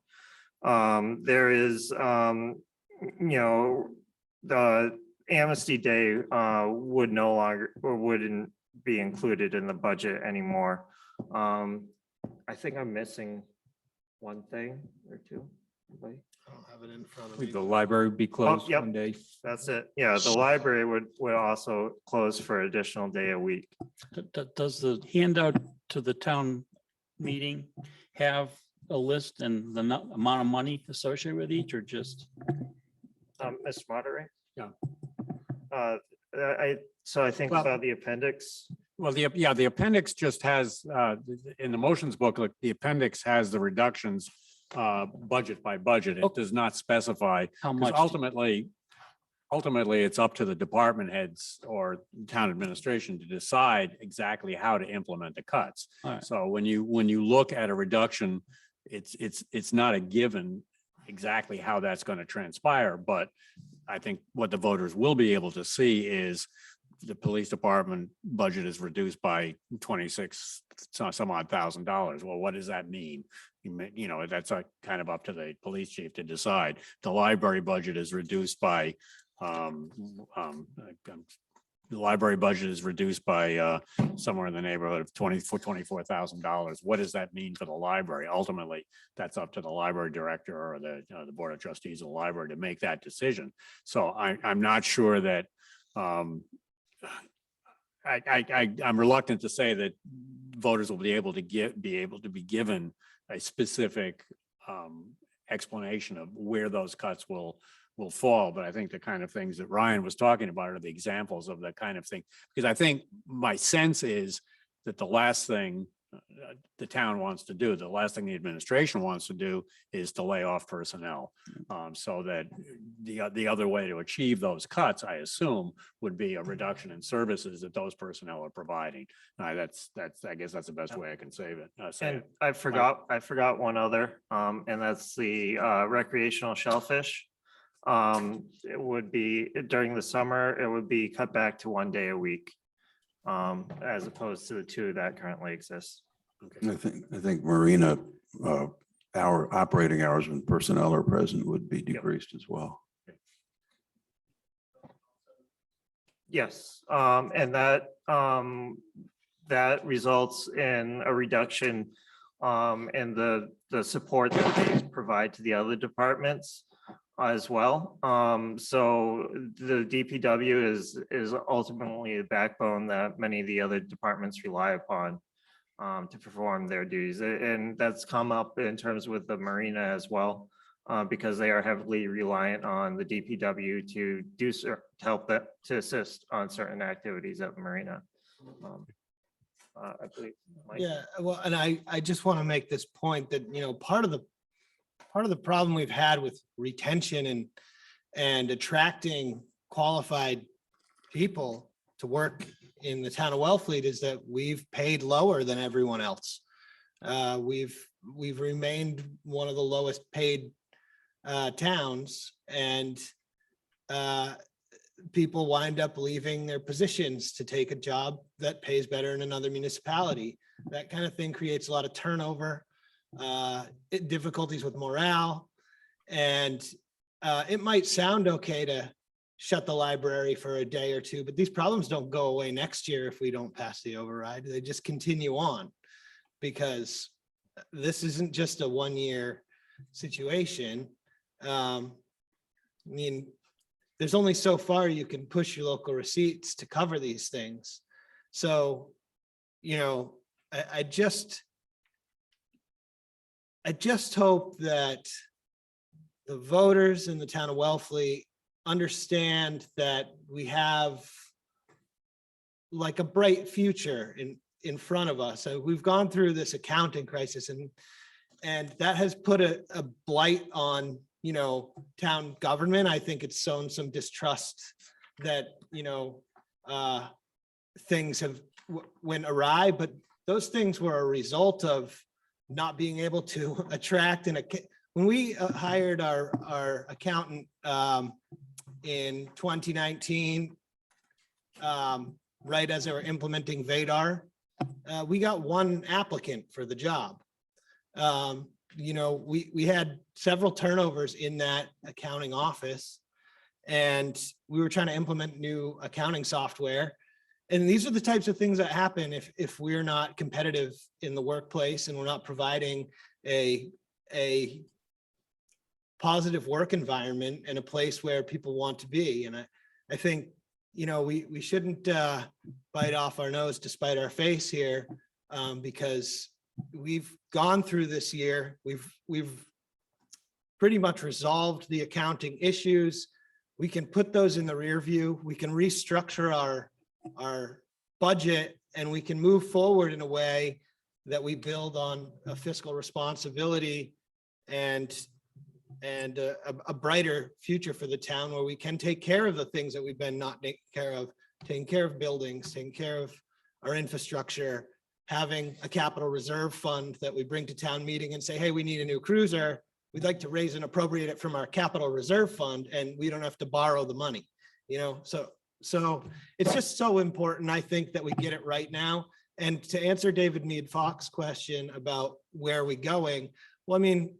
There is, you know, the Amnesty Day would no longer, or wouldn't be included in the budget anymore. I think I'm missing one thing or two. Anybody? I don't have it in front of Would me. the library be closed yep. one day? That's it. Yeah, the library would also close for additional day a week. Does the handout to the town meeting have a list and the amount of money associated with each, or just? Mr. Moderator? Yeah. I think Well- about the appendix. Well, the appendix just has, in the motions booklet, the appendix has the reductions budget by budget. It Okay. does not specify. How Because much? ultimately, it's up to the department heads or town administration to decide exactly how to implement the cuts. All right. So when you look at a reduction, it's not a given exactly how that's going to transpire, but I think what the voters will be able to see is the police department budget is reduced by 26 some odd $1,000. Well, what does that mean? that's kind of up to the police chief to decide. The library budget is reduced by, the library budget is reduced by somewhere in the neighborhood of $24,000. What does that mean for the library? Ultimately, that's up to the library director or the board of trustees of the library to make that decision. So I'm not sure that I'm reluctant to say that voters will be able to be given a specific explanation of where those cuts will fall. But I think the kind of things that Ryan was talking about are the examples of the kind of thing, because I think my sense is that the last thing the town wants to do, the last thing the administration wants to do is to lay off personnel. So that the other way to achieve those cuts, I assume, would be a reduction in services that those personnel are providing. I guess that's the best way I can say it. And I forgot one other, and that's the recreational shellfish. It would be during the summer, it would be cut back to 1 day a week, as opposed to the 2 that currently exist. I think marina operating hours when personnel are present would be decreased as well. Yes, and that results in a reduction in the support that they provide to the other departments as well. So the DPW is ultimately the backbone that many of the other departments rely upon to perform their duties. And that's come up in terms with the marina as well, because they are heavily reliant on the DPW to help to assist on certain activities at the marina. I believe. Mike. Yeah, well, and I just want to make this point that, part of the problem we've had with retention and attracting qualified people to work in the town of Wellfleet is that we've paid lower than everyone else. We've remained one of the lowest paid towns, and people wind up leaving their positions to take a job that pays better in another municipality. That kind of thing creates a lot of turnover, difficulties with morale, and it might sound okay to shut the library for a day or 2, but these problems don't go away next year if we don't pass the override. They just continue on, because this isn't just a 1-year situation. I mean, there's only so far you can push your local receipts to cover these things. So, I just hope that the voters in the town of Wellfleet understand that we have like a bright future in front of us. So we've gone through this accounting crisis, and that has put a blight on, town government. I think it's sown some distrust that, things went awry, but those things were a result of not being able to attract when we hired our accountant in 2019, right as they were implementing VADAR, we got 1 applicant for the job. We had several turnovers in that accounting office, and we were trying to implement new accounting software. And these are the types of things that happen if we're not competitive in the workplace and we're not providing a positive work environment and a place where people want to be. And I think, we shouldn't bite off our nose to spite our face here, because we've gone through this year. We've pretty much resolved the accounting issues. We can put those in the rear view. We can restructure our budget, and we can move forward in a way that we build on a fiscal responsibility and a brighter future for the town, where we can take care of the things that we've been not taking care of, taking care of buildings, taking care of our infrastructure, having a capital reserve fund that we bring to town meeting and say, hey, we need a new cruiser. We'd like to raise and appropriate it from our capital reserve fund, and we don't have to borrow the money, So it's just so important, I think, that we get it right now. And to answer David Mead Fox's question about where are we going, Well, I mean,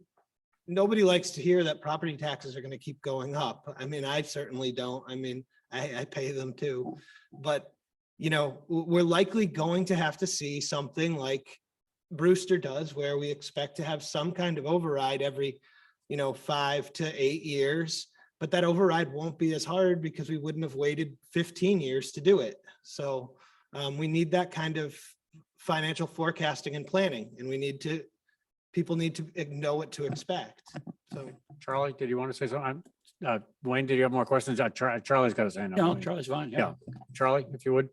nobody likes to hear that property taxes are going to keep going up. I mean, I certainly don't. I mean, I pay them too. But, you know, we're likely going to have to see something like Brewster does, where we expect to have some kind of override every, 5 to 8 years. But that override won't be as hard because we wouldn't have waited 15 years to do it. So we need that kind of financial forecasting and planning, and people need to know what to expect. So Charlie, did you want to say something? Wayne, did you have more questions? Charlie's got to say No, no. Charlie's fine. Yeah, Charlie, if you would.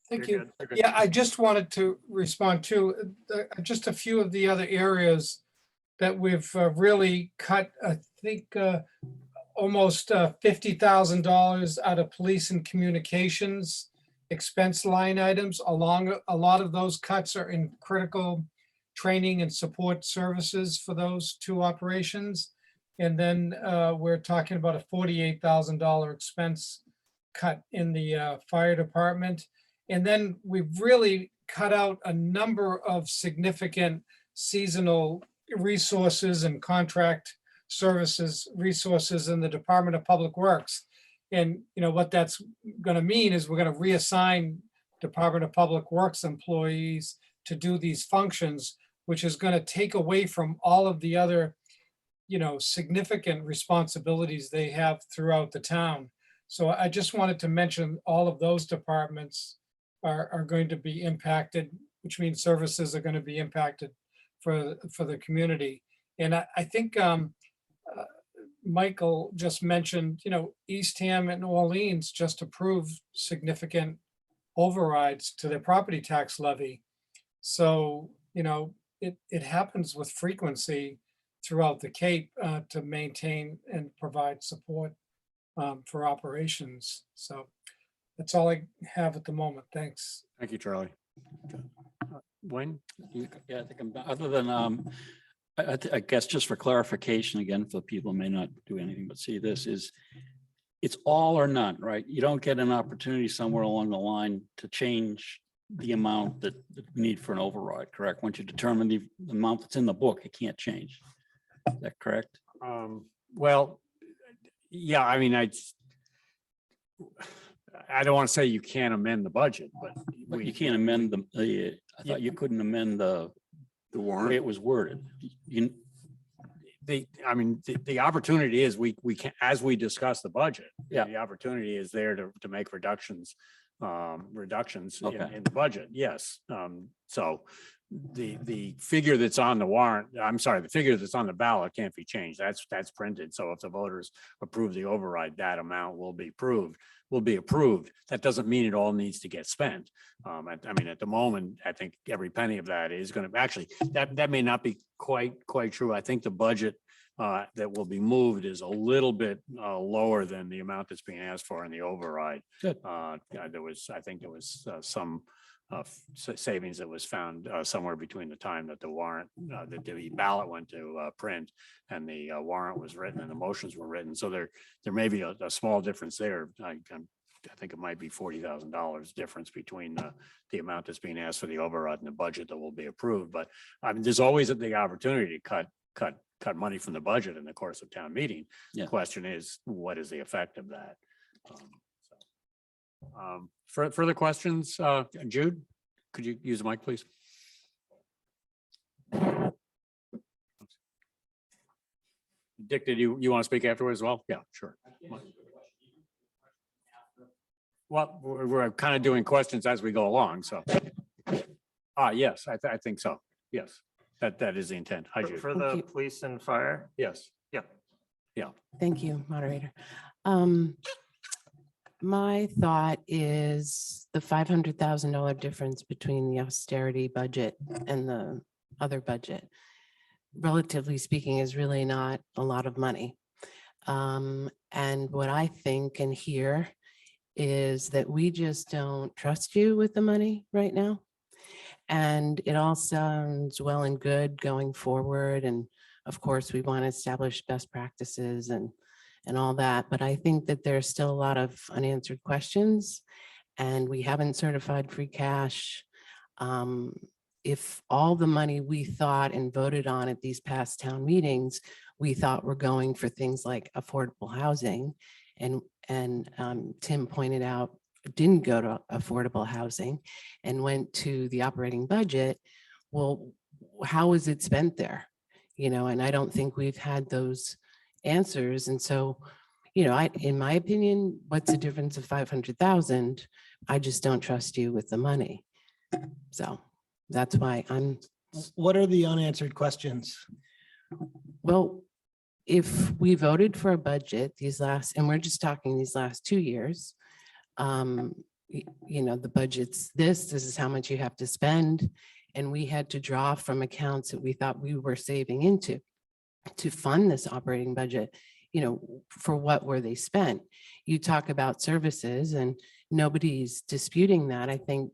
Thank You're you. good, you're good. Yeah, I just wanted to respond to just a few of the other areas that we've really cut, I think, almost $50,000 out of police and communications expense line items. A lot of those cuts are in critical training and support services for those two operations. And then we're talking about a $48,000 expense cut in the fire department. And then we've really cut out a number of significant seasonal resources and contract services resources in the Department of Public Works. And what that's going to mean is we're going to reassign Department of Public Works employees to do these functions, which is going to take away from all of the other, significant responsibilities they have throughout the town. So I just wanted to mention all of those departments are going to be impacted, which means services are going to be impacted for the community. And I think Michael just mentioned, Eastham and New Orleans just approved significant overrides to their property tax levy. So, it happens with frequency throughout the Cape to maintain and provide support for operations. So that's all I have at the moment. Thanks. Thank you, Charlie. Wayne? Yeah, I think I'm, other than, I guess just for clarification, again, for people who may not do anything but see this, is it's all or none, right? You don't get an opportunity somewhere along the line to change the amount that you need for an override, correct? Once you determine the amount that's in the book, it can't change. Is that correct? Well, yeah, I mean, I don't want to say you can't amend the budget, but You can't amend the, I thought you couldn't amend the way warrant. it was worded. the opportunity is we can, as we discuss the budget. Yeah. The opportunity is there to make reductions in Okay. the budget. Yes. So the figure that's on the warrant, I'm sorry, the figure that's on the ballot can't be changed. That's printed. So if the voters approve the override, that amount will be approved. That doesn't mean it all needs to get spent. At the moment, I think every penny of that is going to actually, that may not be quite true. I think the budget that will be moved is a little bit lower than the amount that's being asked for in the override. Good. I think there was some savings that was found somewhere between the time that the warrant, the ballot went to print and the warrant was written and the motions were written. So there may be a small difference there. I think it might be $40,000 difference between the amount that's being asked for the override and the budget that will be approved. But there's always the opportunity to cut money from the budget in the course of town meeting. Yeah. The question is, what is the effect of that? Further questions? Jude, could you use the mic, please? Dick, did you want to speak afterwards as well? Yeah, sure. Well, we're kind of doing questions as we go along, so. Yes, I think so. Yes, that is the intent. Hi, Jude. For the police and fire. Yes. Thank you, moderator. My thought is the $500,000 difference between the austerity budget and the other budget, relatively speaking, is really not a lot of money. And what I think and hear is that we just don't trust you with the money right now. And it all sounds well and good going forward. And of course, we want to establish best practices and all that. But I think that there's still a lot of unanswered questions and we haven't certified free cash. if all the money we thought and voted on at these past town meetings, we thought were going for things like affordable housing, and Tim pointed out, didn't go to affordable housing and went to the operating budget, well, how is it spent there? And I don't think we've had those answers. And so, in my opinion, what's the difference of 500,000? I just don't trust you with the money. So that's why What are the unanswered questions? well, if we voted for a budget and we're just talking these last 2 years, the budget's this is how much you have to spend. And we had to draw from accounts that we thought we were saving into to fund this operating budget, for what were they spent? You talk about services and nobody's disputing that. I think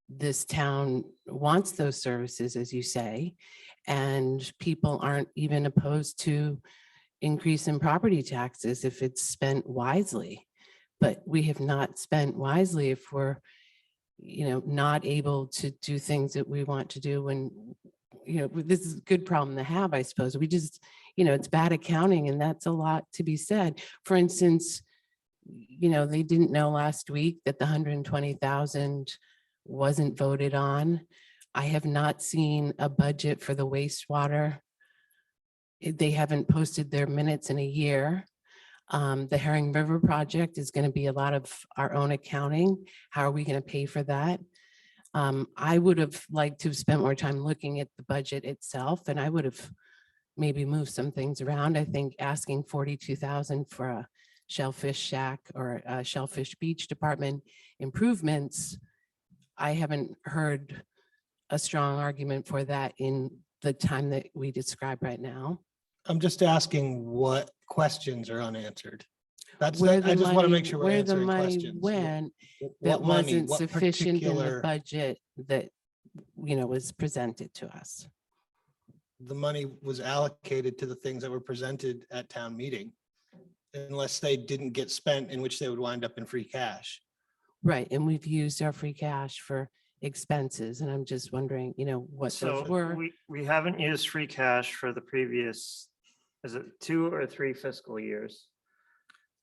this town wants those services, as you say, and people aren't even opposed to increase in property taxes if it's spent wisely. But we have not spent wisely if we're, not able to do things that we want to do when, this is a good problem to have, I suppose. We just, it's bad accounting, and that's a lot to be said. For instance, they didn't know last week that the 120,000 wasn't voted on. I have not seen a budget for the wastewater. They haven't posted their minutes in a year. The Herring River project is going to be a lot of our own accounting. How are we going to pay for that? I would have liked to have spent more time looking at the budget itself, and I would have maybe moved some things around. I think asking 42,000 for a shellfish shack or a shellfish beach department improvements, I haven't heard a strong argument for that in the time that we describe right now. I'm just asking what questions are unanswered. That's, Where I the just want to money- make sure we're where the answering money questions. went What that money, wasn't what sufficient in the particular- budget that, was presented to us. The money was allocated to the things that were presented at town meeting, unless they didn't get spent, in which they would wind up in free cash. Right, and we've used our free cash for expenses, and I'm just wondering, what those So were. we haven't used free cash for the previous, is it 2 or 3 fiscal years?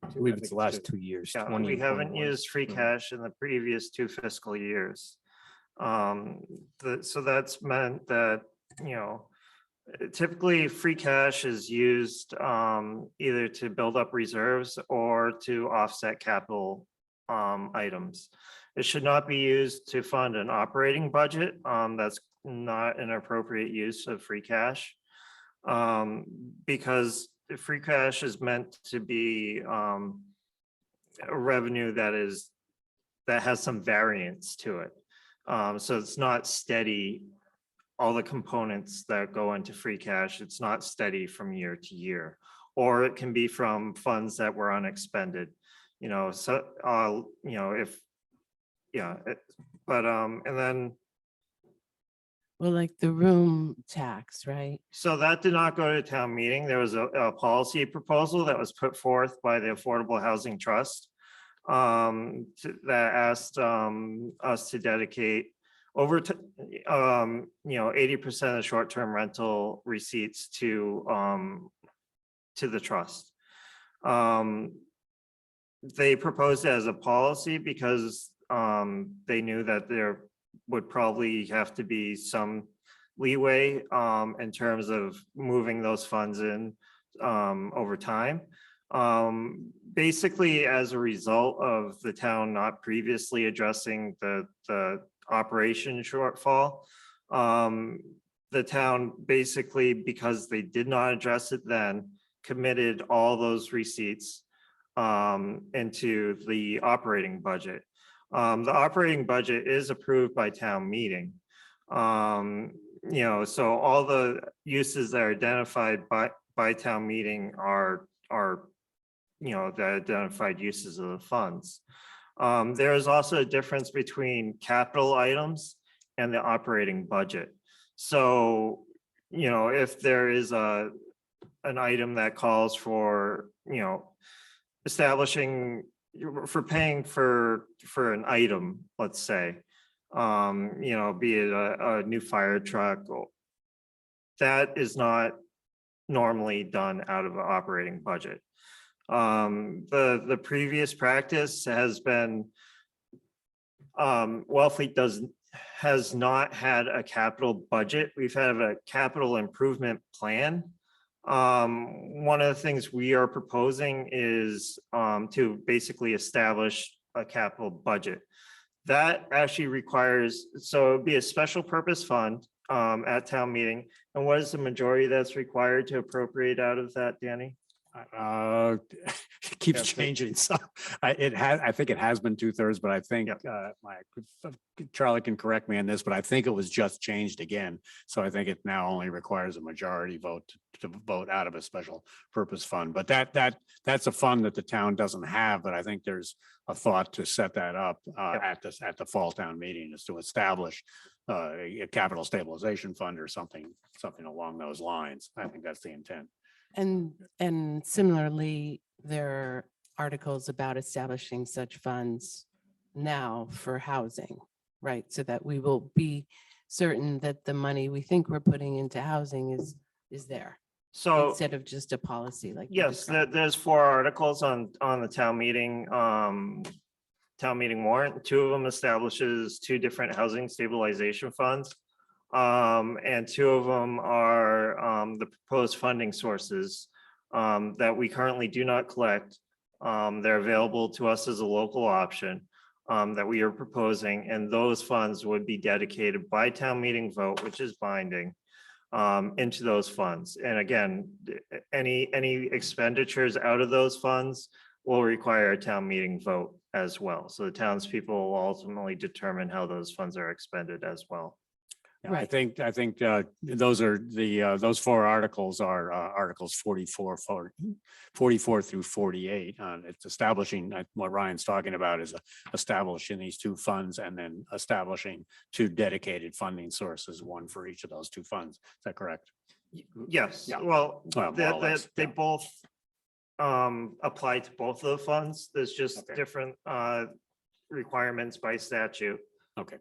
I believe it's the last 2 years. Yeah, 20 we and haven't 21. used free cash in the previous 2 fiscal years. So that's meant that, typically free cash is used either to build up reserves or to offset capital items. It should not be used to fund an operating budget. That's not an appropriate use of free cash. Because the free cash is meant to be a revenue that has some variance to it. So it's not steady. All the components that go into free cash, it's not steady from year to year, or it can be from funds that were unexpended. And then, Well, like the room tax, right? so that did not go to town meeting. There was a policy proposal that was put forth by the Affordable Housing Trust that asked us to dedicate over 80% of short-term rental receipts to the trust. They proposed it as a policy because they knew that there would probably have to be some leeway in terms of moving those funds in over time. Basically, as a result of the town not previously addressing the operation shortfall, the town basically, because they did not address it then, committed all those receipts into the operating budget. The operating budget is approved by town meeting. So all the uses that are identified by town meeting are the identified uses of the funds. There is also a difference between capital items and the operating budget. So, if there is an item that calls for, establishing, for paying for an item, let's say, you know, be it a new fire truck. That is not normally done out of an operating budget. The previous practice has been, Wellfleet has not had a capital budget. We've had a capital improvement plan. One of the things we are proposing is to basically establish a capital budget. That actually requires, so it'd be a special purpose fund at town meeting. And what is the majority that's required to appropriate out of that, Danny? It keeps changing. So I think it has been 2/3, but I think Charlie can correct me on this, but I think it was just changed again. So I think it now only requires a majority vote to vote out of a special purpose fund. But that's a fund that the town doesn't have, but I think there's a thought to set that up at the fall town meeting, is to establish a capital stabilization fund or something along those lines. I think that's the intent. And similarly, there are articles about establishing such funds now for housing, right? So that we will be certain that the money we think we're putting into housing is there. So Instead of just a policy like. you yes, described. there's 4 articles on the town meeting warrant. 2 of them establishes 2 different housing stabilization funds. And 2 of them are the proposed funding sources that we currently do not collect. They're available to us as a local option that we are proposing, and those funds would be dedicated by town meeting vote, which is binding, into those funds. And again, any expenditures out of those funds will require a town meeting vote as well. So the townspeople will ultimately determine how those funds are expended as well. Yeah, I think those are those 4 articles are articles 44 through 48. It's establishing what Ryan's talking about is establishing these 2 funds and then establishing 2 dedicated funding sources, 1 for each of those 2 funds. Is that correct? Yes, Yeah. well, More or less, they yeah. both apply to both of the funds. There's just Okay. different requirements by statute. Okay.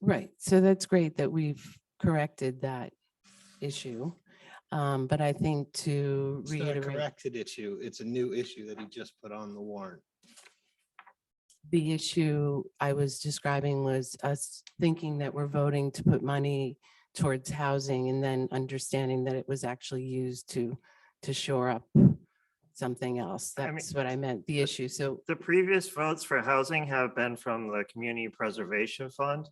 Right. So that's great that we've corrected that issue. But I think to It's not a reiterate, corrected issue. It's a new issue that he just put on the warrant. the issue I was describing was us thinking that we're voting to put money towards housing and then understanding that it was actually used to shore up something else. I mean, That's what I meant, the issue. So The previous votes for housing have been from the Community Preservation Fund.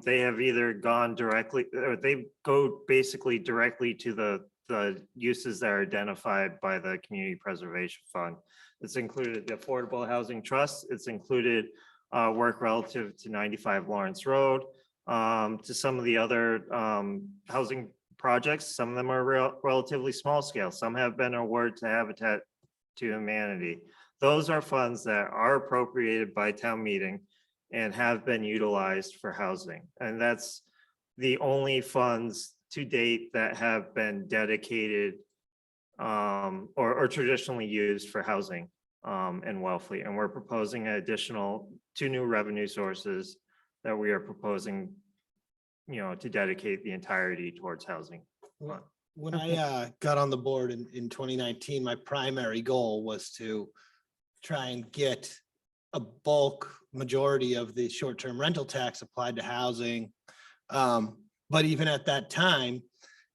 They have either gone directly, or they go basically directly to the uses that are identified by the Community Preservation Fund. It's included the Affordable Housing Trust. It's included work relative to 95 Lawrence Road, to some of the other housing projects. Some of them are relatively small scale. Some have been awarded to Habitat to Humanity. Those are funds that are appropriated by town meeting and have been utilized for housing. And that's the only funds to date that have been dedicated or traditionally used for housing in Wellfleet. And we're proposing an additional 2 new revenue sources that we are proposing, you know, to dedicate the entirety towards housing. When I got on the board in 2019, my primary goal was to try and get a bulk majority of the short-term rental tax applied to housing. But even at that time,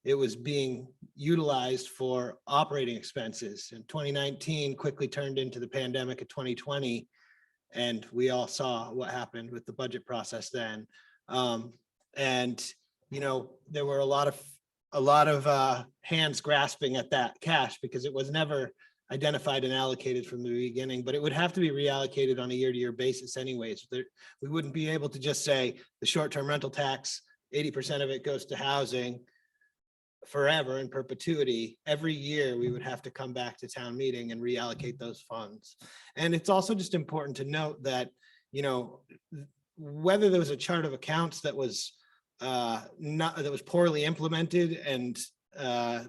it was being utilized for operating expenses. And 2019 quickly turned into the pandemic of 2020. And we all saw what happened with the budget process then. And, you know, there were a lot of hands grasping at that cash because it was never identified and allocated from the beginning, but it would have to be reallocated on a year-to-year basis anyways. We wouldn't be able to just say the short-term rental tax, 80% of it goes to housing forever in perpetuity. Every year we would have to come back to town meeting and reallocate those funds. And it's also just important to note that, you know, whether there was a chart of accounts that was that was poorly implemented and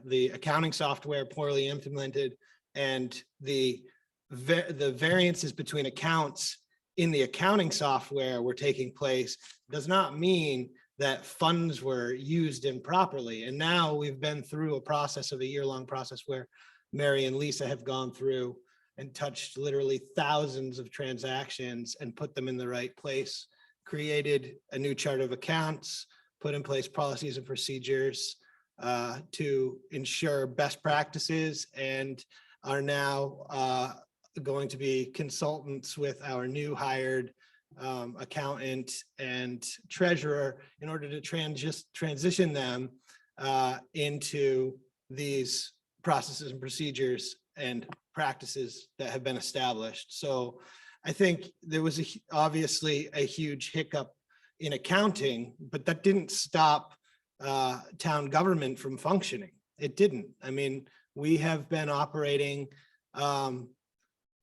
the accounting software poorly implemented and the variances between accounts in the accounting software were taking place does not mean that funds were used improperly. And now we've been through a process of a year-long process where Mary and Lisa have gone through and touched literally thousands of transactions and put them in the right place, created a new chart of accounts, put in place policies and procedures to ensure best practices, and are now going to be consultants with our new hired accountant and treasurer in order to transition them into these processes and procedures and practices that have been established. So I think there was obviously a huge hiccup in accounting, but that didn't stop town government from functioning. It didn't. I mean, we have been operating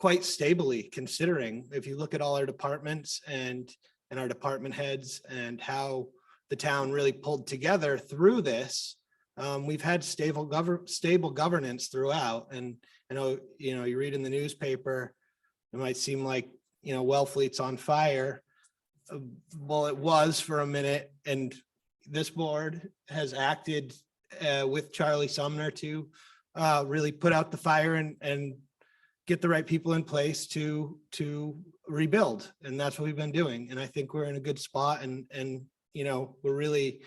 quite stably, considering if you look at all our departments and our department heads and how the town really pulled together through this. We've had stable governance throughout. And I know, you read in the newspaper, it might seem like, Wellfleet's on fire. Well, it was for a minute, and this board has acted with Charlie Sumner to really put out the fire and get the right people in place to rebuild. And that's what we've been doing. And I think we're in a good spot, and we're really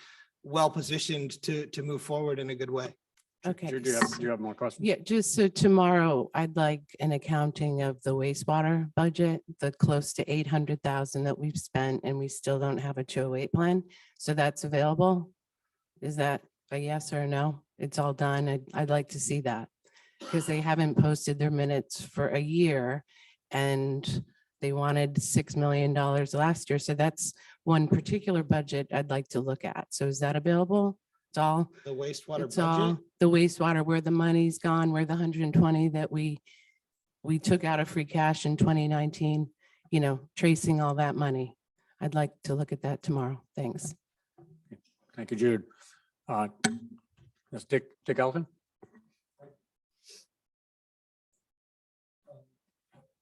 well positioned to move forward in a good way. Okay. Do you have more questions? Yeah, just so tomorrow, I'd like an accounting of the wastewater budget, the close to 800,000 that we've spent, and we still don't have a 208 plan. So that's available. Is that a yes or a no? It's all done. I'd like to see that, because they haven't posted their minutes for a year and they wanted $6 million last year. So that's one particular budget I'd like to look at. So is that available? It's all. The wastewater It's all budget. the wastewater, where the money's gone, where the 120 that we took out of free cash in 2019, tracing all that money. I'd like to look at that tomorrow. Thanks. Thank you, Jude. Let's Dick Elkin.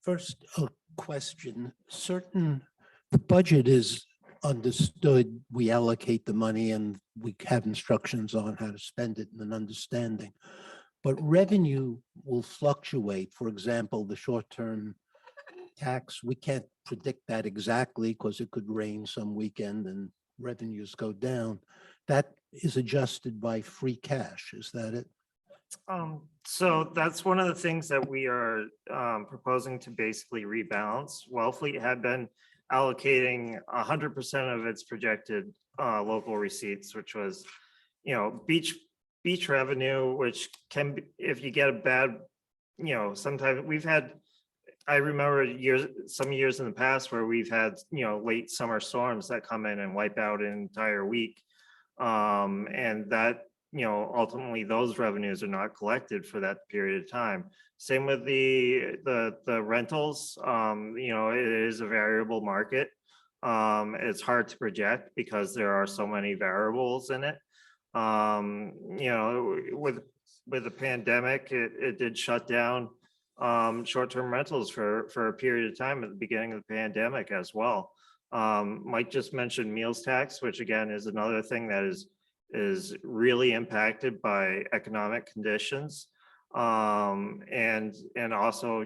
First, a question. The budget is understood. We allocate the money and we have instructions on how to spend it and an understanding. But revenue will fluctuate. For example, the short-term tax, we can't predict that exactly because it could rain some weekend and revenues go down. That is adjusted by free cash. Is that it? So that's one of the things that we are proposing to basically rebalance. Wellfleet had been allocating 100% of its projected local receipts, which was, beach revenue, which can be, if you get a bad, sometimes I remember some years in the past where we've had, late summer storms that come in and wipe out an entire week. And that, ultimately those revenues are not collected for that period of time. Same with the rentals. It is a variable market. It's hard to project because there are so many variables in it. With the pandemic, it did shut down short-term rentals for a period of time at the beginning of the pandemic as well. Mike just mentioned meals tax, which again is another thing that is really impacted by economic conditions, and also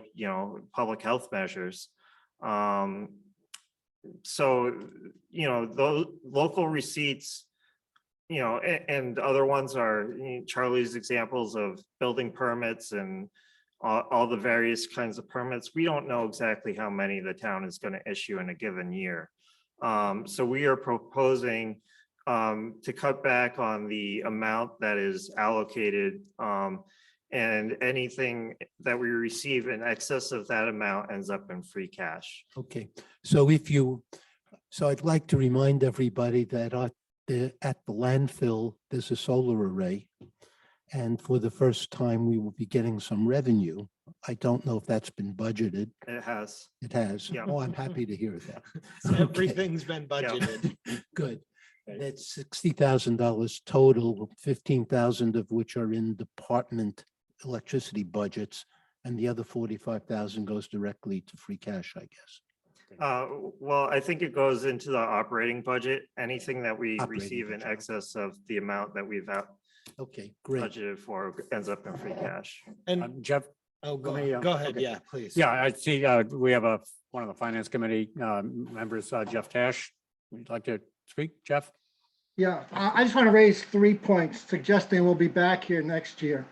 public health measures. So those local receipts, and other ones are Charlie's examples of building permits and all the various kinds of permits. We don't know exactly how many the town is going to issue in a given year. So we are proposing to cut back on the amount that is allocated, and anything that we receive in excess of that amount ends up in free cash. Okay, so I'd like to remind everybody that at the landfill, there's a solar array. And for the first time, we will be getting some revenue. I don't know if that's been budgeted. It has. It has. Yeah. Oh, I'm happy to hear that. Everything's been budgeted. Good. That's $60,000 total, 15,000 of which are in department electricity budgets, and the other 45,000 goes directly to free cash, I guess. Well, I think it goes into the operating budget. Anything that we Operating receive in budget. excess of the amount that we've Okay, great. budgeted for ends up in free cash. And, Jeff, oh, let me, go ahead. okay. Yeah, please. yeah, I see, we have one of the finance committee members, Jeff Tash. Would you like to speak, Jeff? Yeah, I just want to raise 3 points, suggesting we'll be back here next year.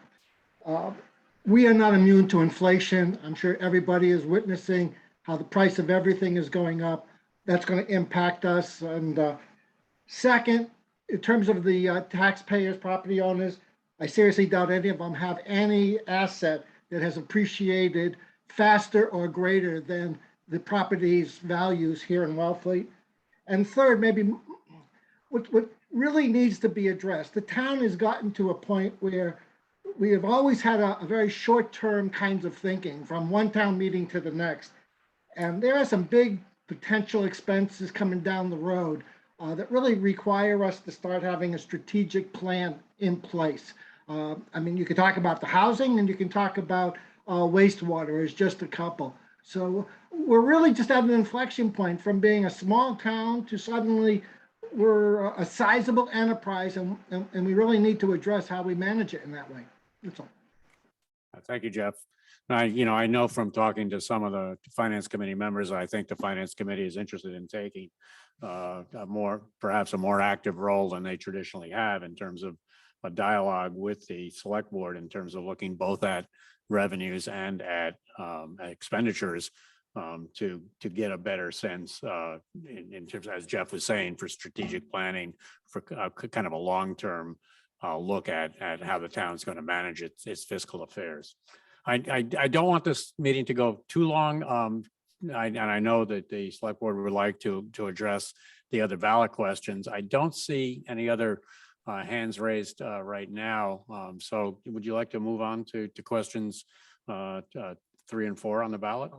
We are not immune to inflation. I'm sure everybody is witnessing how the price of everything is going up. That's going to impact us. And second, in terms of the taxpayers, property owners, I seriously doubt any of them have any asset that has appreciated faster or greater than the property's values here in Wellfleet. And third, maybe what really needs to be addressed, the town has gotten to a point where we have always had a very short-term kinds of thinking from one town meeting to the next. And there are some big potential expenses coming down the road that really require us to start having a strategic plan in place. I mean, you can talk about the housing and you can talk about wastewater as just a couple. So we're really just at an inflection point from being a small town to suddenly we're a sizable enterprise, and we really need to address how we manage it in that way. That's all. Thank you, Jeff. I know from talking to some of the finance committee members, I think the finance committee is interested in taking perhaps a more active role than they traditionally have in terms of a dialogue with the select board in terms of looking both at revenues and at expenditures to get a better sense in terms, as Jeff was saying, for strategic planning, for kind of a long-term look at how the town's going to manage its fiscal affairs. I don't want this meeting to go too long. And I know that the select board would like to address the other ballot questions. I don't see any other hands raised right now. So would you like to move on to questions 3 and 4 on the ballot?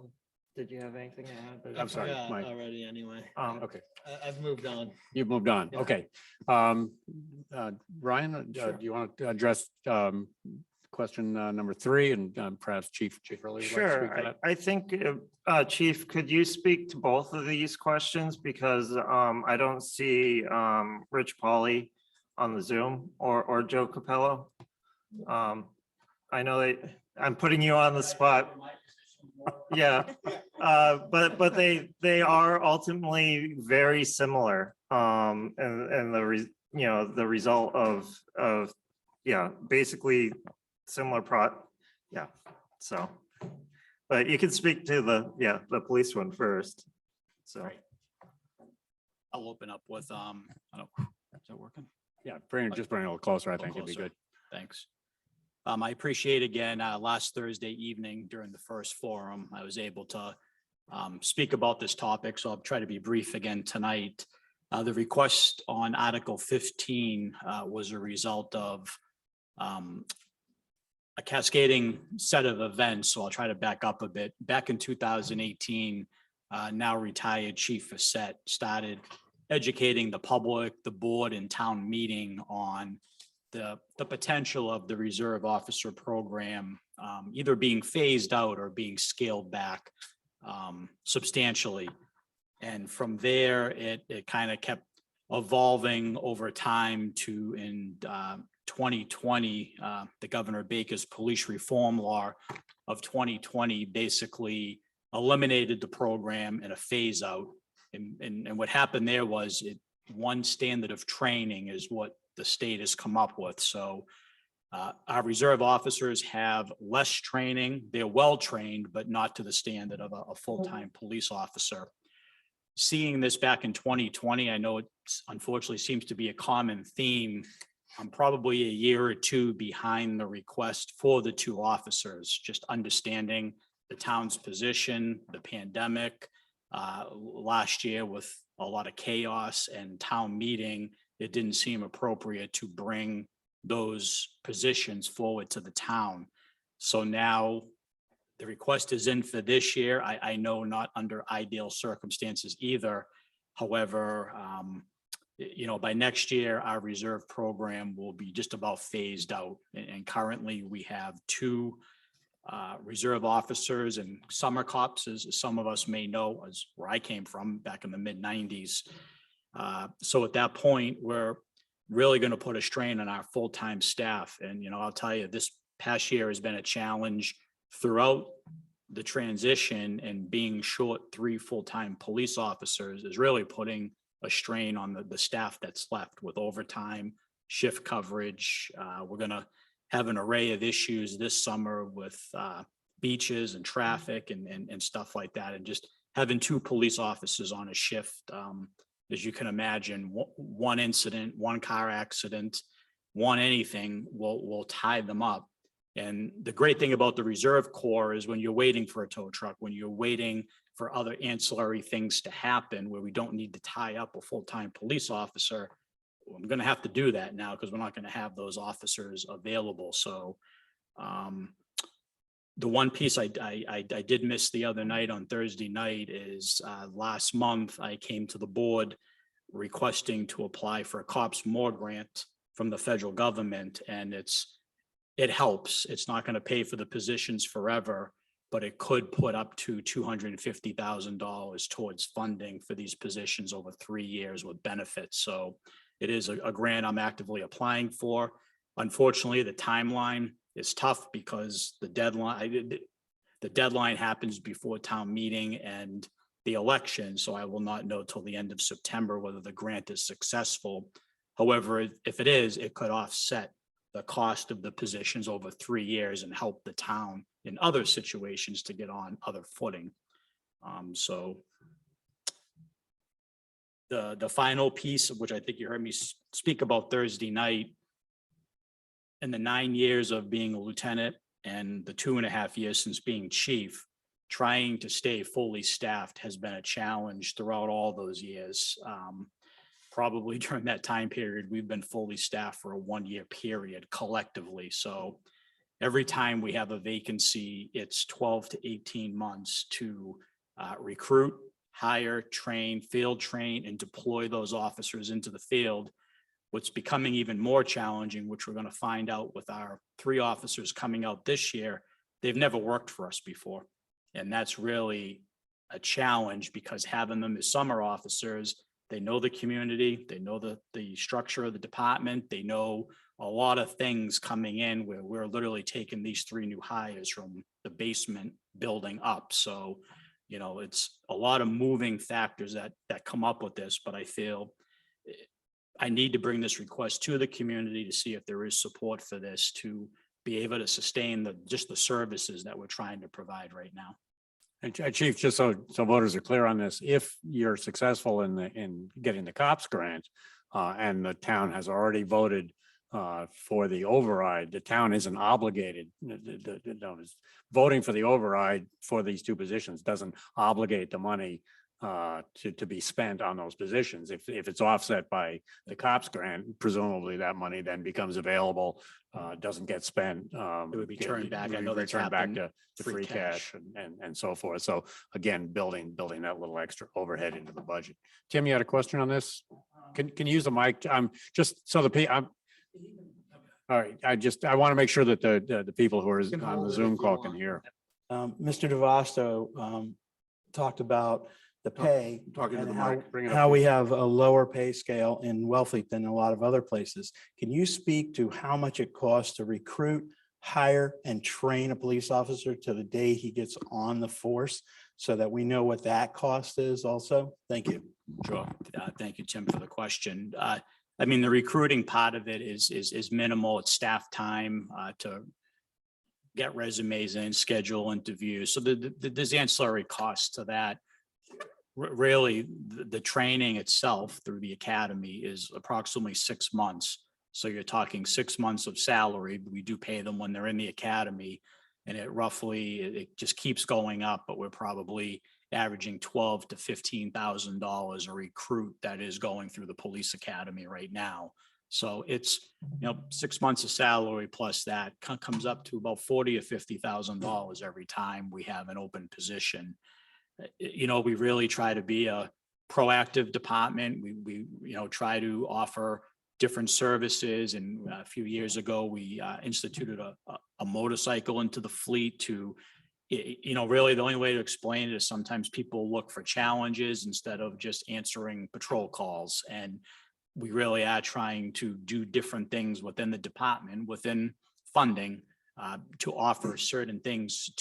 Did you have anything to add? I'm sorry, Mike. Already anyway. Okay, I've moved on. you've moved on. Yeah. Okay. Ryan, do you want to address question number 3 and perhaps Chief Hurley? would like to speak to Sure. that? I think, Chief, could you speak to both of these questions? Because I don't see Rich Pauley on the Zoom or Joe Capello. I know that I'm putting you on the spot. Yeah, but they are ultimately very similar. And the result of basically similar yeah. So, but you can speak to the police one first. So I'll open up with, I don't, is that working? Yeah, just bring it a little closer. I think it'd be Closer. good. Thanks. I appreciate again, last Thursday evening during the first forum, I was able to speak about this topic, so I'll try to be brief again tonight. The request on Article 15 was a result of a cascading set of events, so I'll try to back up a bit. Back in 2018, now retired Chief Facette started educating the public, the board, and town meeting on the potential of the reserve officer program either being phased out or being scaled back substantially. And from there, it kind of kept evolving over time to in 2020, the Governor Baker's police reform law of 2020 basically eliminated the program in a phase out. And what happened there was one standard of training is what the state has come up with. So our reserve officers have less training. They're well trained, but not to the standard of a full-time police officer. Seeing this back in 2020, I know it unfortunately seems to be a common theme. I'm probably a year or two behind the request for the 2 officers, just understanding the town's position, the pandemic, last year with a lot of chaos and town meeting, it didn't seem appropriate to bring those positions forward to the town. So now the request is in for this year. I know not under ideal circumstances either. However, by next year, our reserve program will be just about phased out. And currently we have 2 reserve officers and summer cops, as some of us may know, as where I came from back in the mid-90s. So at that point, we're really going to put a strain on our full-time staff. And, I'll tell you, this past year has been a challenge throughout the transition, and being short 3 full-time police officers is really putting a strain on the staff that's left with overtime, shift coverage. We're going to have an array of issues this summer with beaches and traffic and stuff like that. And just having 2 police officers on a shift, as you can imagine, one incident, one car accident, one anything will tie them up. And the great thing about the Reserve Corps is when you're waiting for a tow truck, when you're waiting for other ancillary things to happen where we don't need to tie up a full-time police officer, I'm going to have to do that now because we're not going to have those officers available. So the one piece I did miss the other night on Thursday night is last month I came to the board requesting to apply for a COPS More grant from the federal government, and it helps. It's not going to pay for the positions forever, but it could put up to $250,000 towards funding for these positions over 3 years with benefits. So it is a grant I'm actively applying for. Unfortunately, the timeline is tough because the deadline happens before town meeting and the election. So I will not know till the end of September whether the grant is successful. However, if it is, it could offset the cost of the positions over 3 years and help the town in other situations to get on other footing. So the final piece, of which I think you heard me speak about Thursday night, in the 9 years of being a lieutenant and the 2.5 years since being chief, trying to stay fully staffed has been a challenge throughout all those years. Probably during that time period, we've been fully staffed for a 1-year period collectively. So every time we have a vacancy, it's 12 to 18 months to recruit, hire, train, field train, and deploy those officers into the field. What's becoming even more challenging, which we're going to find out with our 3 officers coming out this year, they've never worked for us before. And that's really a challenge because having them as summer officers, they know the community, they know the structure of the department, they know a lot of things coming in where we're literally taking these 3 new hires from the basement building up. So, it's a lot of moving factors that come up with this, but I feel I need to bring this request to the community to see if there is support for this to be able to sustain just the services that we're trying to provide right now. And Chief, just so voters are clear on this, if you're successful in getting the COPS grant and the town has already voted for the override, the town isn't obligated. Voting for the override for these 2 positions doesn't obligate the money to be spent on those positions. If it's offset by the COPS grant, presumably that money then becomes available, doesn't get spent. It would be turned back. I know that's returned back happened. to free cash and so forth. So again, building that little extra overhead into the budget. Tim, you had a question on this? Can you use the mic? Just so all right. I want to make sure that the people who are on the Zoom call can hear. Mr. DeVosto talked about the pay Talking to and the mic. Bring it up. how we have a lower pay scale in Wellfleet than a lot of other places. Can you speak to how much it costs to recruit, hire, and train a police officer to the day he gets on the force so that we know what that cost is also? Thank you. Sure. Thank you, Tim, for the question. I mean, the recruiting part of it is minimal. It's staff time to get resumes in, schedule interviews. So there's ancillary costs to that. Really, the training itself through the academy is approximately 6 months. So you're talking 6 months of salary. We do pay them when they're in the academy, and it just keeps going up. But we're probably averaging $12,000 to $15,000 a recruit that is going through the police academy right now. So it's 6 months of salary plus that comes up to about $40,000 or $50,000 every time we have an open position. We really try to be a proactive department. We try to offer different services. And a few years ago, we instituted a motorcycle into the fleet to, really the only way to explain it is sometimes people look for challenges instead of just answering patrol calls. And we really are trying to do different things within the department, within funding, to offer certain things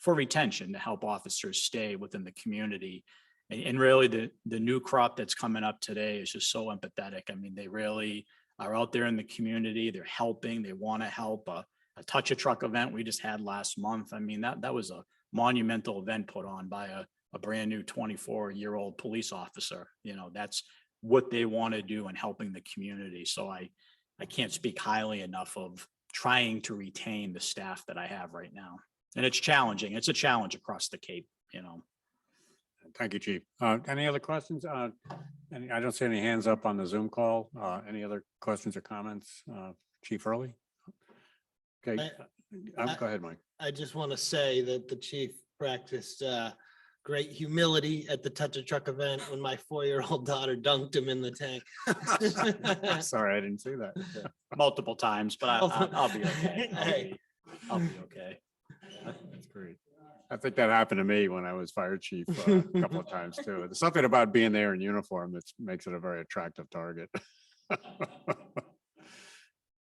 for retention, to help officers stay within the community. And really the new crop that's coming up today is just so empathetic. I mean, they really are out there in the community. They're helping, they want to help. A touch a truck event we just had last month. I mean, that was a monumental event put on by a brand new 24-year-old police officer. That's what they want to do in helping the community. So I can't speak highly enough of trying to retain the staff that I have right now. And it's challenging. It's a challenge across the Cape, Thank you, Chief. Any other questions? I don't see any hands up on the Zoom call. Any other questions or comments? Chief Early? Okay, go ahead, Mike. I just want to say that the chief practiced great humility at the Touch a Truck event when my 4-year-old daughter dunked him in the tank. Sorry, I didn't see that. Multiple times, but I'll be okay. I'll be okay. That's great. I think that happened to me when I was fire chief a couple of times too. There's something about being there in uniform that makes it a very attractive target.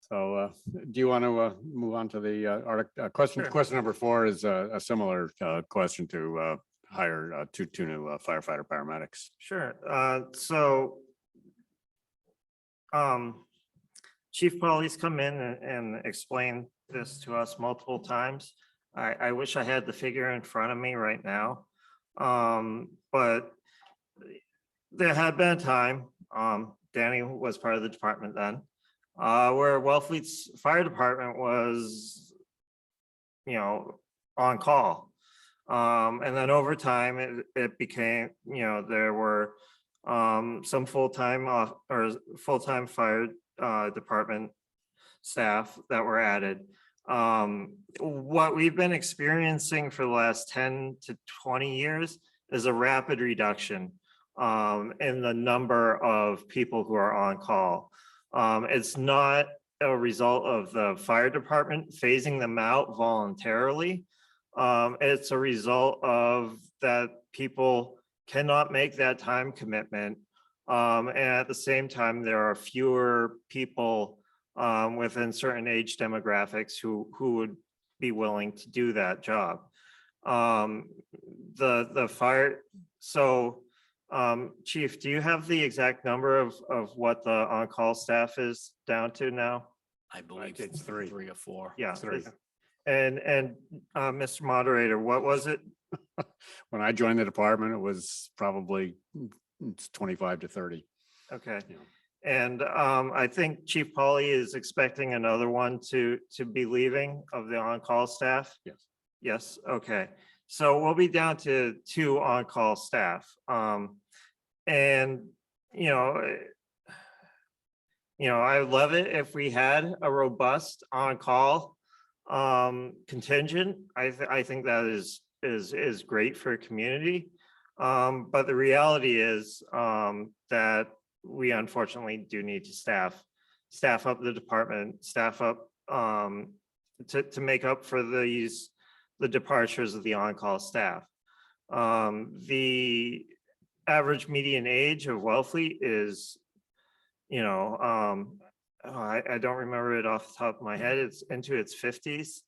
So do you want to move on to the question? Sure. Question number 4 is a similar question to hire two new firefighter paramedics. Sure. Chief Pauly's come in and explained this to us multiple times. I wish I had the figure in front of me right now. But there had been a time, Danny was part of the department then, where Wellfleet's fire department was, on call. And then over time, it became, there were some full-time fire department staff that were added. What we've been experiencing for the last 10 to 20 years is a rapid reduction in the number of people who are on call. It's not a result of the fire department phasing them out voluntarily. It's a result of that people cannot make that time commitment. And at the same time, there are fewer people within certain age demographics who would be willing to do that job. The fire, so Chief, do you have the exact number of what the on-call staff is down to now? I believe it's 3 or 4. Yeah. 3. And Mr. Moderator, what was it? When I joined the department, it was probably 25 to 30. Okay. Yeah. And I think Chief Pauly is expecting another one to be leaving of the on-call staff. Yes. Yes, okay. So we'll be down to 2 on-call staff. And I would love it if we had a robust on-call contingent. I think that is great for a community. But the reality is that we unfortunately do need to staff up the department, staff up to make up for the departures of the on-call staff. The average median age of Wellfleet is, I don't remember it off the top of my head. It's into its 50s.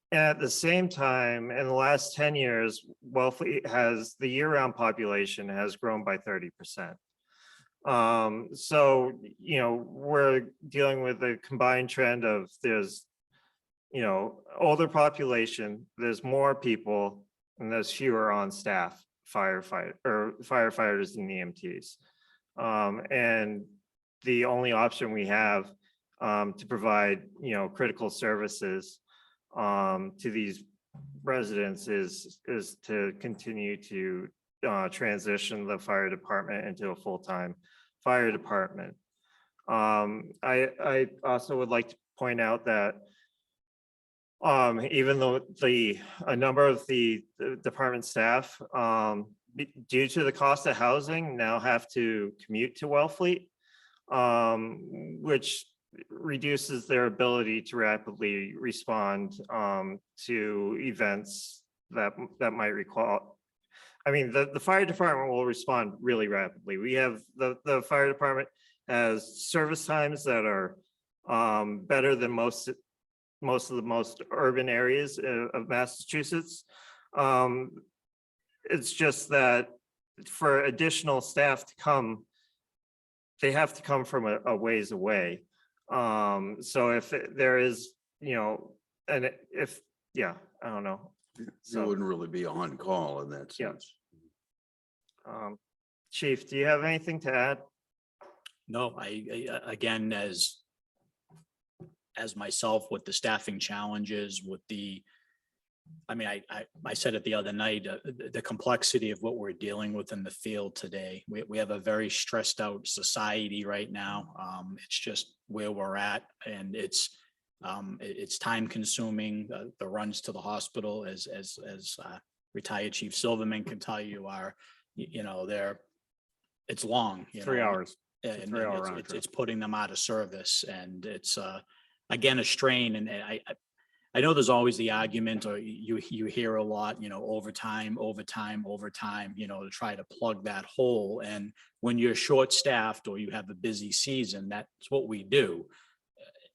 At the same time, in the last 10 years, Wellfleet the year-round population has grown by 30%. So, we're dealing with a combined trend of there's, older population, there's more people, and there's fewer on staff firefighters and EMTs. And the only option we have to provide, critical services to these residents is to continue to transition the fire department into a full-time fire department. I also would like to point out that even though a number of the department staff due to the cost of housing, now have to commute to Wellfleet, which reduces their ability to rapidly respond to events that might require. I mean, the fire department will respond really rapidly. We have the fire department has service times that are better than most of the most urban areas of Massachusetts. It's just that for additional staff to come, they have to come from a ways away. So if there is, and if, yeah, I don't know. You wouldn't really be on call in that Yeah. sense. Chief, do you have anything to add? No, again, as myself with the staffing challenges, with the, I mean, I said it the other night, the complexity of what we're dealing with in the field today. We have a very stressed out society right now. It's just where we're at, and it's time consuming. The runs to the hospital, as retired Chief Silverman can tell you, are, it's long. 3 hours. And 3 hour round it's trip. putting them out of service, and it's again a strain. And I know there's always the argument, or you hear a lot, overtime, to try to plug that hole. And when you're short staffed or you have a busy season, that's what we do.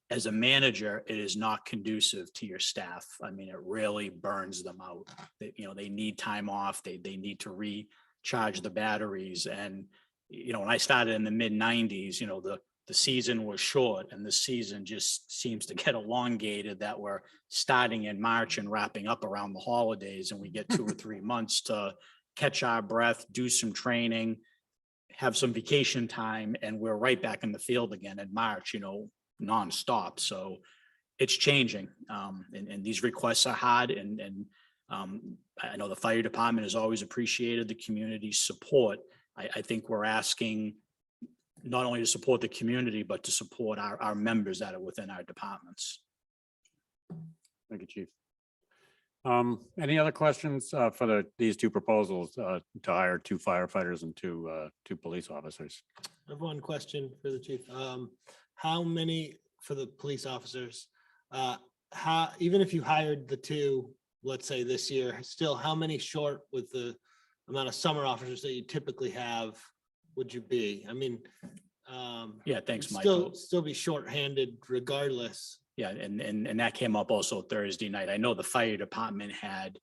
As a manager, it is not conducive to your staff. I mean, it really burns them out. They need time off. They need to recharge the batteries. And, when I started in the mid-90s, the season was short, and the season just seems to get elongated, that we're starting in March and wrapping up around the holidays, and we get 2 or 3 months to catch our breath, do some training, have some vacation time, and we're right back in the field again in March, nonstop. So it's changing, and these requests are hard, and I know the fire department has always appreciated the community's support. I think we're asking not only to support the community, but to support our members that are within our departments. Thank you, Chief. Any other questions for these two proposals to hire 2 firefighters and two police officers? I have one question for the chief. How many for the police officers? Even if you hired the 2, let's say this year, still how many short with the amount of summer officers that you typically have would you be? I mean, Yeah, thanks, you'd Michael. still be shorthanded regardless. Yeah, and that came up also Thursday night. I know the fire department had,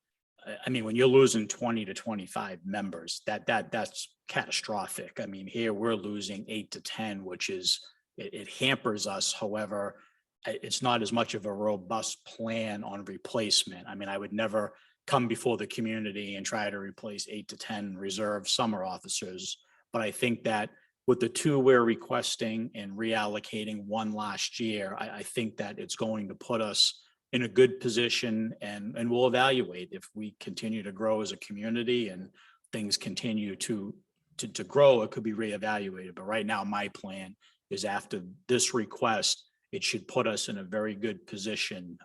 I mean, when you're losing 20 to 25 members, that's catastrophic. I mean, here we're losing 8 to 10, which is, it hampers us. However, it's not as much of a robust plan on replacement. I mean, I would never come before the community and try to replace 8 to 10 reserve summer officers. But I think that with the 2 we're requesting and reallocating 1 last year, I think that it's going to put us in a good position, and we'll evaluate if we continue to grow as a community and things continue to grow, it could be reevaluated. But right now, my plan is after this request, it should put us in a very good position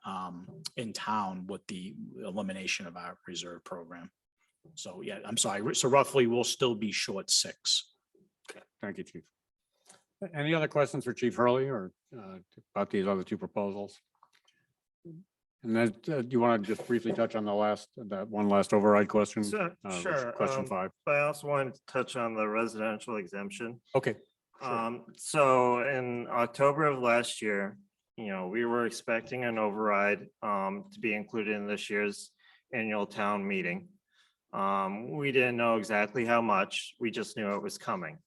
in town with the elimination of our reserve program. So yeah, I'm sorry. So roughly we'll still be short 6. Okay, thank you, Chief. Any other questions for Chief Hurley or about these other 2 proposals? And then do you want to just briefly touch on that one last override question? Sure. Question 5. But I also wanted to touch on the residential exemption. Okay. So in October of last year, we were expecting an override to be included in this year's annual town meeting. We didn't know exactly how much, we just knew it was coming.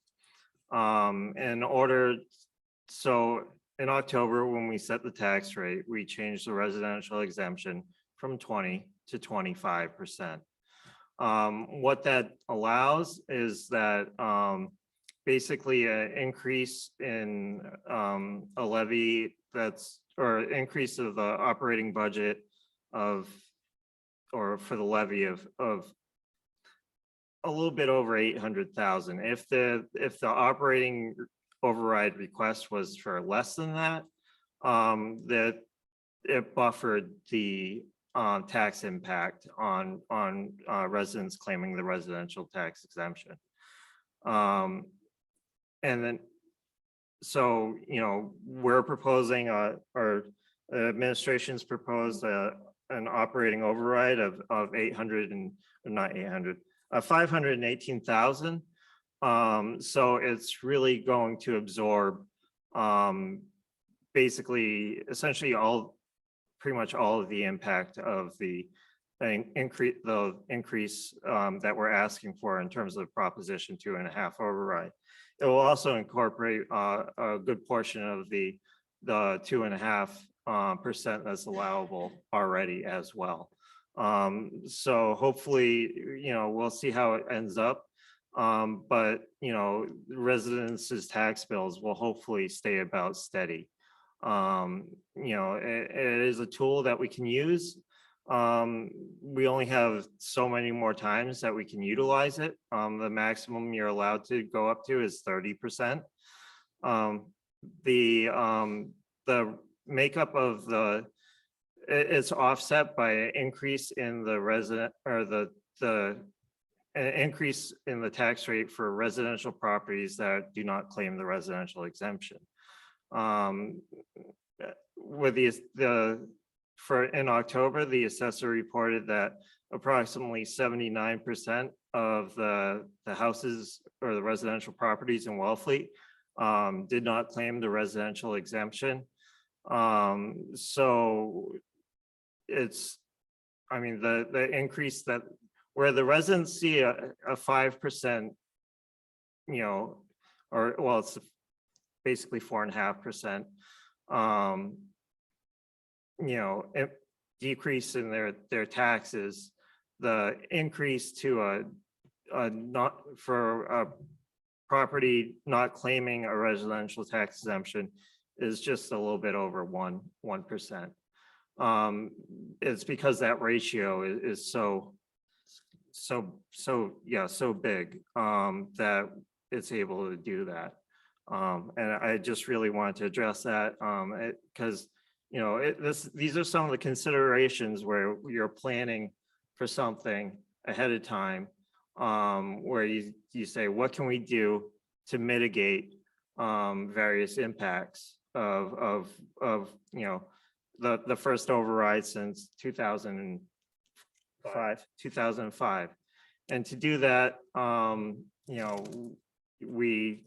So in October, when we set the tax rate, we changed the residential exemption from 20 to 25%. What that allows is that basically an increase in a levy or increase of the operating budget for the levy of a little bit over 800,000. If the operating override request was for less than that, that it buffered the tax impact on residents claiming the residential tax exemption. And then, so, you know, we're proposing, or the administration's proposed an operating override of 800 and, not 800, 518,000. So it's really going to absorb basically, essentially pretty much all of the impact of the increase that we're asking for in terms of Proposition 2.5 override. It will also incorporate a good portion of the 2.5% that's allowable already as well. So hopefully, you know, we'll see how it ends up. But, you know, residents' tax bills will hopefully stay about steady. You know, it is a tool that we can use. We only have so many more times that we can utilize it. The maximum you're allowed to go up to is 30%. The makeup of it's offset by an increase in the resident, or the increase in the tax rate for residential properties that do not claim the residential exemption. With in October, the assessor reported that approximately 79% of the houses or the residential properties in Wellfleet did not claim the residential exemption. So it's, I mean, the increase that where the residents see a 5%, you know, or well, it's basically 4.5%, you know, decrease in their taxes. The increase to a not for a property not claiming a residential tax exemption is just a little bit over 1%. It's because that ratio is so big that it's able to do that. And I just really wanted to address that because, you know, these are some of the considerations where you're planning for something ahead of time, where you say, what can we do to mitigate various impacts of you know, the first override since 2005. And to do that, you know, we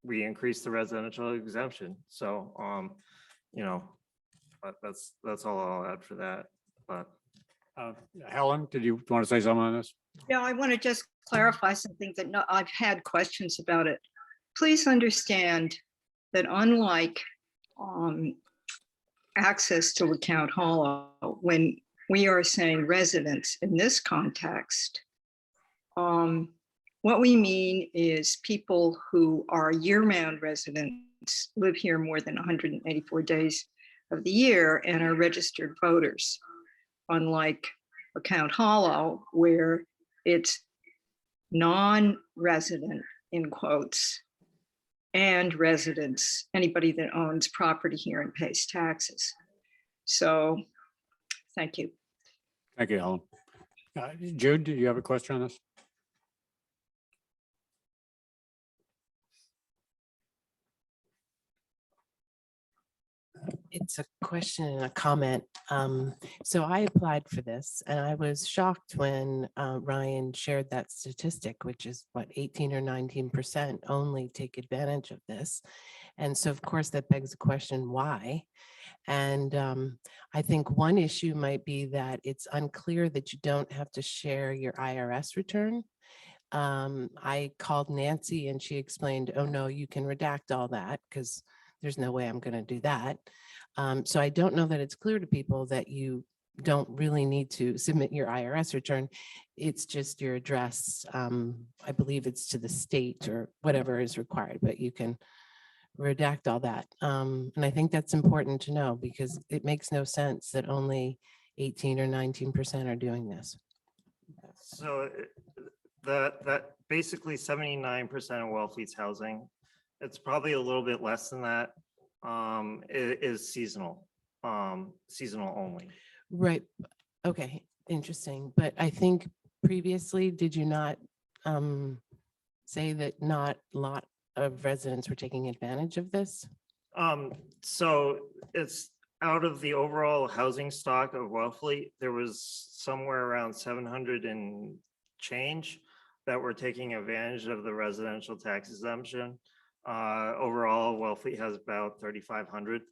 increased the residential exemption. So, you know, that's all I'll add for that. But Helen, did you want to say something on this? Yeah, I want to just clarify something that I've had questions about it. Please understand that unlike access to account hollow, when we are saying residents in this context, what we mean is people who are year-round residents, live here more than 184 days of the year, and are registered voters, unlike account hollow, where it's non-resident, in quotes, and residents, anybody that owns property here and pays taxes. So, thank you. Thank you, Helen. Jude, did you have a question on this? It's a question and a comment. So I applied for this and I was shocked when Ryan shared that statistic, which is what, 18 or 19% only take advantage of this. And so of course that begs the question, why? And I think one issue might be that it's unclear that you don't have to share your IRS return. I called Nancy and she explained, oh no, you can redact all that because there's no way I'm going to do that. So I don't know that it's clear to people that you don't really need to submit your IRS return. It's just your address. I believe it's to the state or whatever is required, but you can redact all that. And I think that's important to know because it makes no sense that only 18 or 19% are doing this. so that basically 79% of Wellfleet's housing, it's probably a little bit less than that. It is seasonal only. Right. Okay, interesting. But I think previously, did you not say that not a lot of residents were taking advantage of this? So it's out of the overall housing stock of Wellfleet, there was somewhere around 700 and change that were taking advantage of the residential tax exemption. Overall, Wellfleet has about 3,500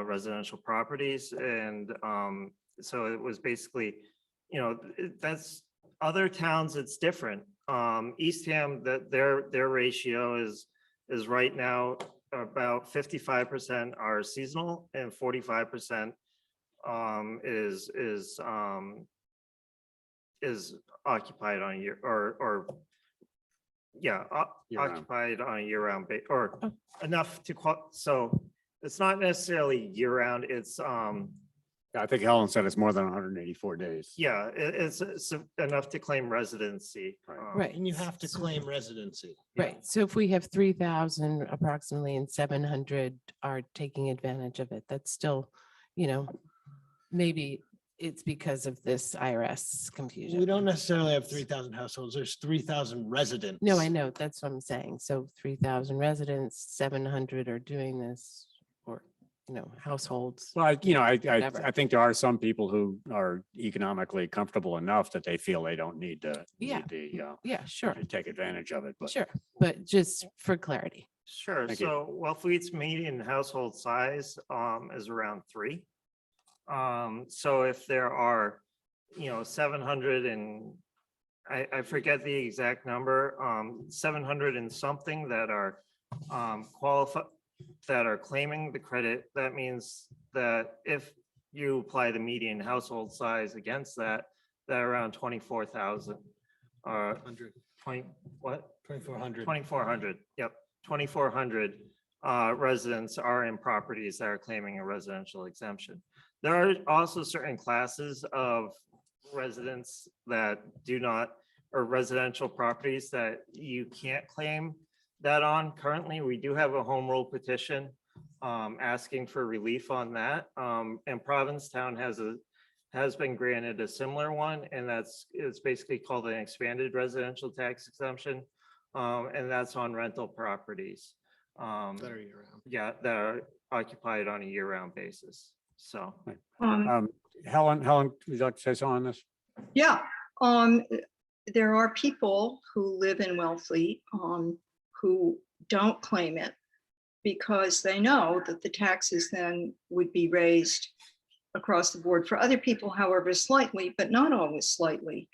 residential properties. And so it was basically, that's other towns, it's different. Eastham, that their ratio is right now about 55% are seasonal and 45% is occupied on a year or yeah, Year-round. occupied on a year-round base or enough to so it's not necessarily year-round, it's I think Helen said it's more than 184 days. yeah, it's enough to claim residency. Right. And you have to claim residency. Right. So if we have 3,000 approximately and 700 are taking advantage of it, that's still, maybe it's because of this IRS We confusion. don't necessarily have 3,000 households. There's 3,000 residents. No, I know. That's what I'm saying. So 3,000 residents, 700 are doing this, or, households. Well, I Whatever. think there are some people who are economically comfortable enough that they feel they don't need to. Yeah. Yeah, sure, to take advantage of it, but. sure. But just for clarity. Sure. Thank you. So Wellfleet's median household size is around 3. So if there are, 700 and I forget the exact number, 700 and something that are qualified, that are claiming the credit, that means that if you apply the median household size against that, that around 24,000 or 20, what? 2,400. 2,400, yep, 2,400 residents are in properties that are claiming a residential exemption. There are also certain classes of residents that do not, or residential properties that you can't claim that on. Currently, we do have a home rule petition asking for relief on that. And Provincetown has been granted a similar one, and it's basically called an expanded residential tax exemption. And that's on rental properties. That are year-round. Yeah, that are occupied on a year-round basis. So, Helen, would you like to say something on this? Yeah, there are people who live in Wellfleet who don't claim it because they know that the taxes then would be raised across the board for other people, however slightly, but not always slightly.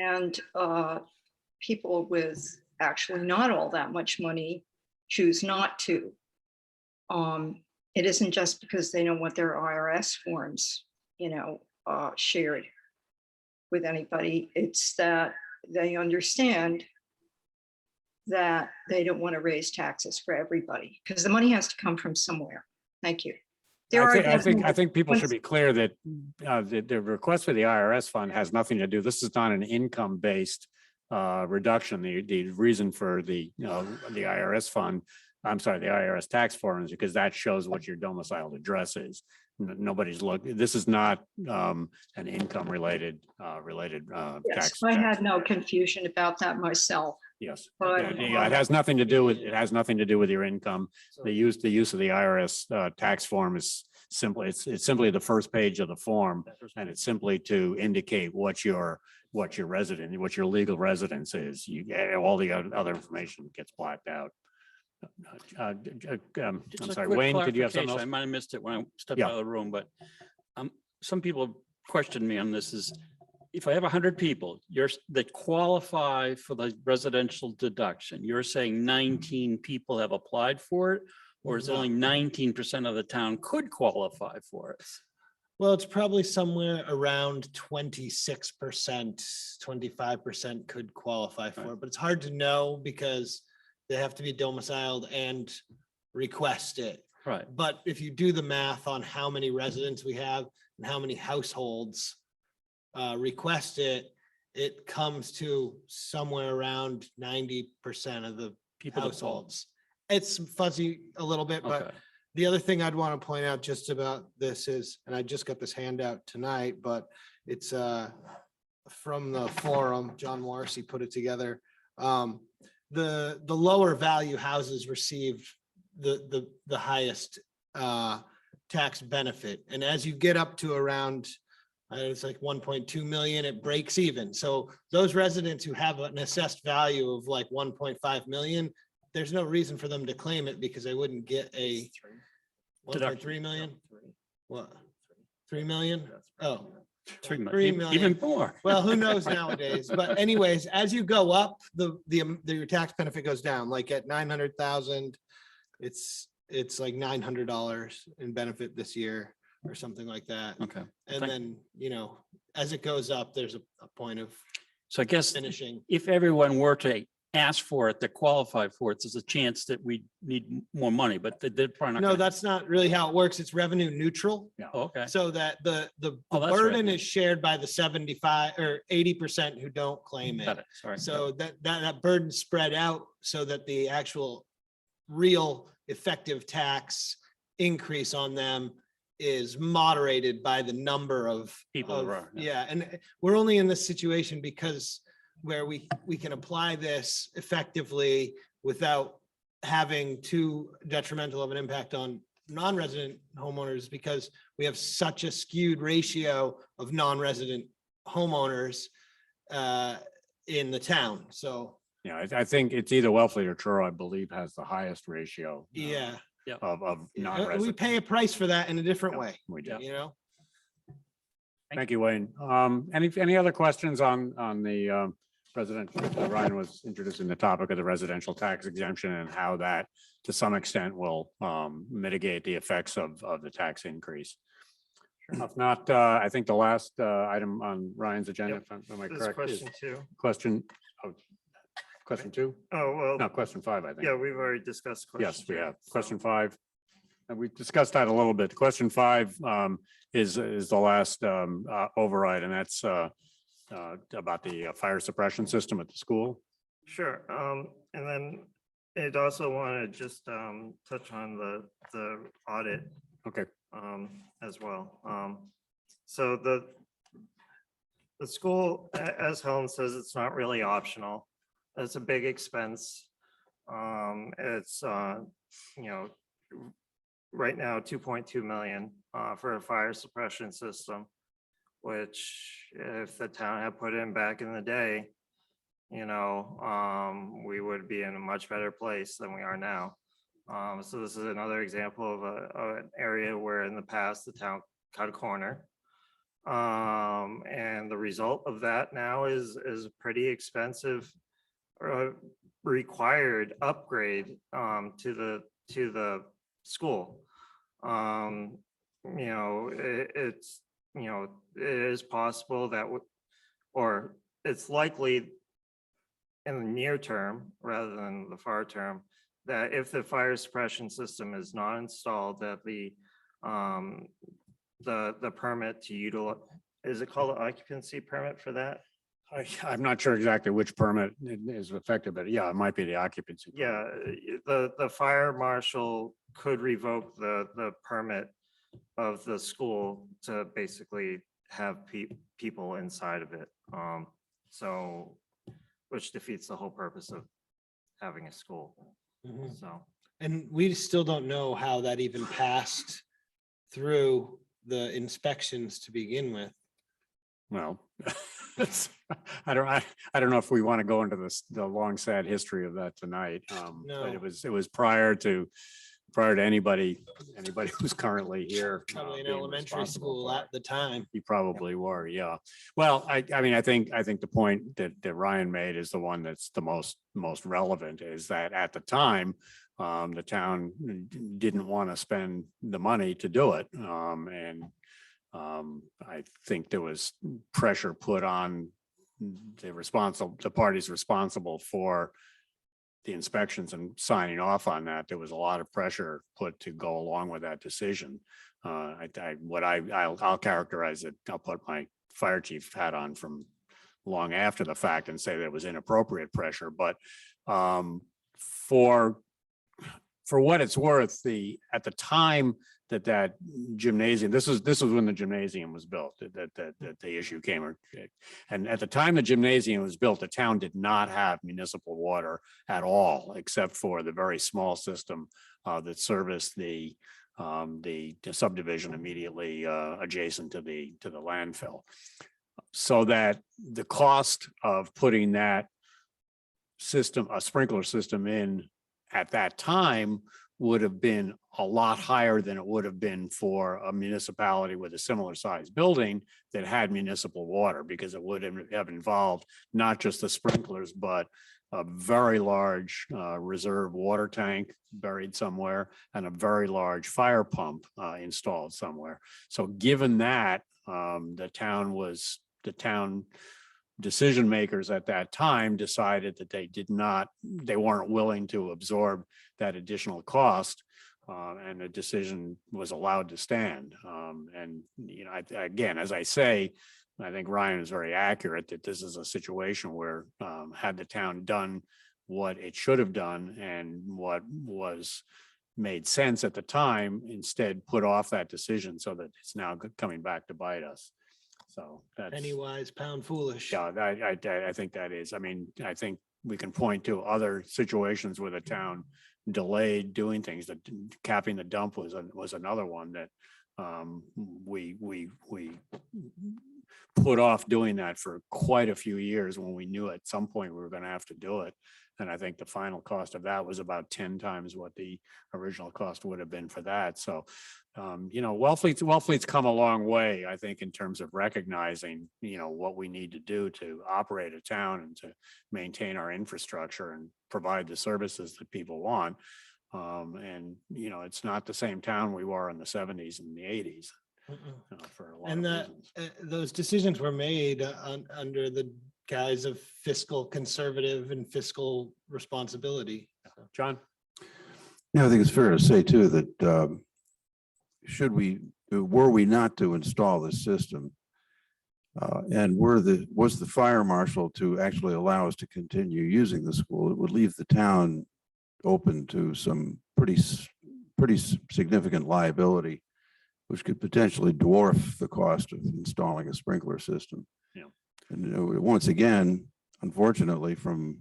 And people with actually not all that much money choose not to. It isn't just because they don't want their IRS forms, shared with anybody. It's that they understand that they don't want to raise taxes for everybody because the money has to come from somewhere. Thank you. I think people should be clear that the request for the IRS fund has nothing to do, this is not an income-based reduction. The reason for the IRS fund, I'm sorry, the IRS tax form is because that shows what your domiciled address is. Nobody's this is not an income related Yes, tax. I had no confusion about that myself. Yes, But, yeah, it has nothing to do with, your income. The use of the IRS tax form is simply, it's simply the first page of the form, and it's simply to indicate what your legal residence is. All the other information gets blacked out. I'm Just a sorry, quick Wayne, did you have something clarification. I else? might have missed it when I stepped Yeah. out of the room, but some people questioned me on this is, if I have 100 people, that qualify for the residential deduction, you're saying 19 people have applied for it? Or is it only 19% of the town could qualify for it? Well, it's probably somewhere around 26%, 25% could qualify for it, but it's hard to know because they have to be domiciled and request it. Right. But if you do the math on how many residents we have and how many households request it, it comes to somewhere around 90% of the People that households. It's fuzzy a little bit, but Okay. the other thing I'd want to point out just about this is, and I just got this handout tonight, but It's from the forum. John Morrissey put it together. The lower value houses receive the highest tax benefit. And as you get up to around, it's like 1.2 million, it breaks even. So those residents who have an assessed value of like 1.5 million, there's no reason for them to claim it because they wouldn't get a 1.3 million. What? 3 million? Oh, 3 3 million, million. even more. well, who knows nowadays? But anyways, as you go up, your tax benefit goes down. Like at 900,000, it's like $900 in benefit this year or something like that. Okay. And then, you know, as it goes up, there's a point of So I guess finishing. if everyone were to ask for it, to qualify for it, there's a chance that we need more money, but they're probably not. No, gonna- that's not really how it works. It's revenue neutral. Yeah, okay. So that the Oh, that's burden right. is shared by the 75 or 80% who don't claim Got it. it, sorry. So that burden spread out so that the actual real effective tax increase on them is moderated by the number of People there are, yeah. And we're only in this situation because where we can apply this effectively without having too detrimental of an impact on non-resident homeowners, because we have such a skewed ratio of non-resident homeowners in the town. So, Yeah, I think it's either Wellfleet or Truro, I believe, has the highest ratio yeah. of We non-resident. pay a price for that in a different way, We do. you know? Thank you, Wayne. Any other questions on the residential? Ryan was introducing the topic of the residential tax exemption and how that, to some extent, will mitigate the effects of the tax increase. If not, I think the last item on Ryan's agenda, if am I This is correct? is question 2. Question 2? Oh, well, No, question 5, I think. yeah, we've already discussed. Yes, question we 2, have. so- Question 5. And we discussed that a little bit. Question 5 is the last override, and that's about the fire suppression system at the school. Sure. And then I'd also want to just touch on the audit Okay. as well. So the school, as Helen says, it's not really optional. It's a big expense. It's, you know, right now, 2.2 million for a fire suppression system, which if the town had put in back in the day, you know, we would be in a much better place than we are now. So this is another example of an area where in the past the town cut a corner. And the result of that now is a pretty expensive required upgrade to the school. You know, it's, you know, it is possible that, or it's likely in the near term rather than the far term, that if the fire suppression system is not installed, that the permit to utilize, is it called an occupancy permit for that? I'm not sure exactly which permit is affected, but yeah, it might be the occupancy. permit. Yeah, the fire marshal could revoke the permit of the school to basically have people inside of it. So, which defeats the whole purpose of having a school. Mhm. So, And we still don't know how that even passed through the inspections to begin with. Well, I don't know if we want to go into the long, sad history of that tonight. But No. it was prior to anybody who's currently here. Probably in being elementary responsible school for at the time. You probably were, yeah. Well, I mean, I think the point that Ryan made is the one that's the most relevant, is that at the time, the town didn't want to spend the money to do it. And I think there was pressure put on the parties responsible for the inspections and signing off on that. There was a lot of pressure put to go along with that decision. I'll characterize it, I'll put my fire chief hat on from long after the fact and say there was inappropriate pressure, but for for what it's worth, at the time that gymnasium, this was when the gymnasium was built, that the issue came. And at the time the gymnasium was built, the town did not have municipal water at all, except for the very small system that serviced the subdivision immediately adjacent to the landfill. So that the cost of putting that system, a sprinkler system in at that time would have been a lot higher than it would have been for a municipality with a similar size building that had municipal water, because it would have involved not just the sprinklers, but a very large reserve water tank buried somewhere and a very large fire pump installed somewhere. So given that, the town decision makers at that time decided that they weren't willing to absorb that additional cost, and the decision was allowed to stand. And, you know, again, as I say, I think Ryan is very accurate that this is a situation where had the town done what it should have done and what was made sense at the time, instead put off that decision so that it's now coming back to bite us. So that's Penny wise, pound foolish. yeah, I think that is. I mean, I think we can point to other situations where the town delayed doing things. That capping the dump was another one that we put off doing that for quite a few years when we knew at some point we were going to have to do it. And I think the final cost of that was about 10 times what the original cost would have been for that. So, you know, Wellfleet's come a long way, I think, in terms of recognizing, you know, what we need to do to operate a town and to maintain our infrastructure and provide the services that people want. And, you know, it's not the same town we were in the 70s and the 80s. For a lot And of reasons. those decisions were made under the guise of fiscal conservative and fiscal responsibility. John? Yeah, I think it's fair to say too that were we not to install this system, and was the fire marshal to actually allow us to continue using the school, it would leave the town open to some pretty significant liability, which could potentially dwarf the cost of installing a sprinkler system. Yeah. And once again, unfortunately, from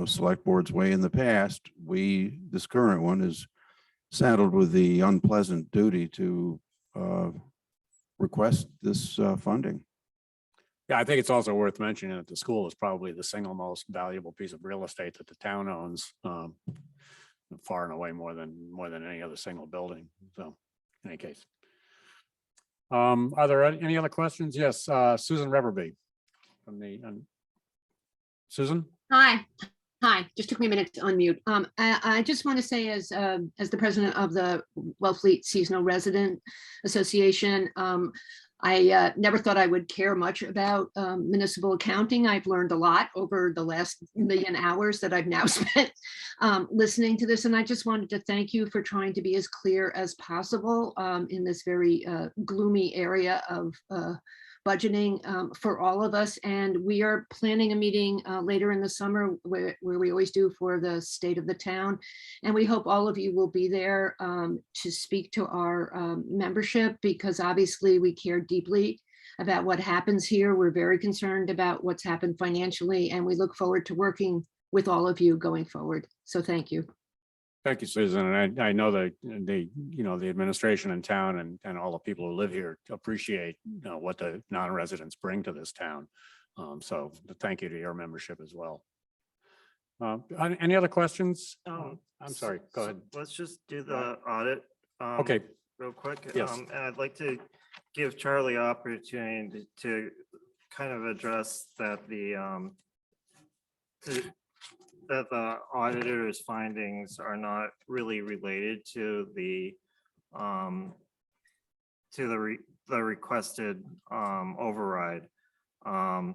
select board's way in the past, this current one is saddled with the unpleasant duty to request this funding. Yeah, I think it's also worth mentioning that the school is probably the single most valuable piece of real estate that the town owns, far and away more than any other single building. So, in any case, are there any other questions? Yes, Susan Reverby from the Susan. Hi. Just took me a minute to unmute. I just want to say, as the president of the Wellfleet Seasonal Resident Association, I never thought I would care much about municipal accounting. I've learned a lot over the last million hours that I've now spent listening to this. And I just wanted to thank you for trying to be as clear as possible in this very gloomy area of budgeting for all of us. And we are planning a meeting later in the summer where we always do for the state of the town. And we hope all of you will be there to speak to our membership, because obviously we care deeply about what happens here. We're very concerned about what's happened financially, and we look forward to working with all of you going forward. So thank you. Thank you, Susan. And I know that the administration in town and all the people who live here appreciate what the non-residents bring to this town. So thank you to your membership as well. Any other questions? I'm sorry, go ahead. Let's just do the audit. Okay. Real quick. Yes. And I'd like to give Charlie opportunity to kind of address that that the auditor's findings are not really related to the requested override. Yeah,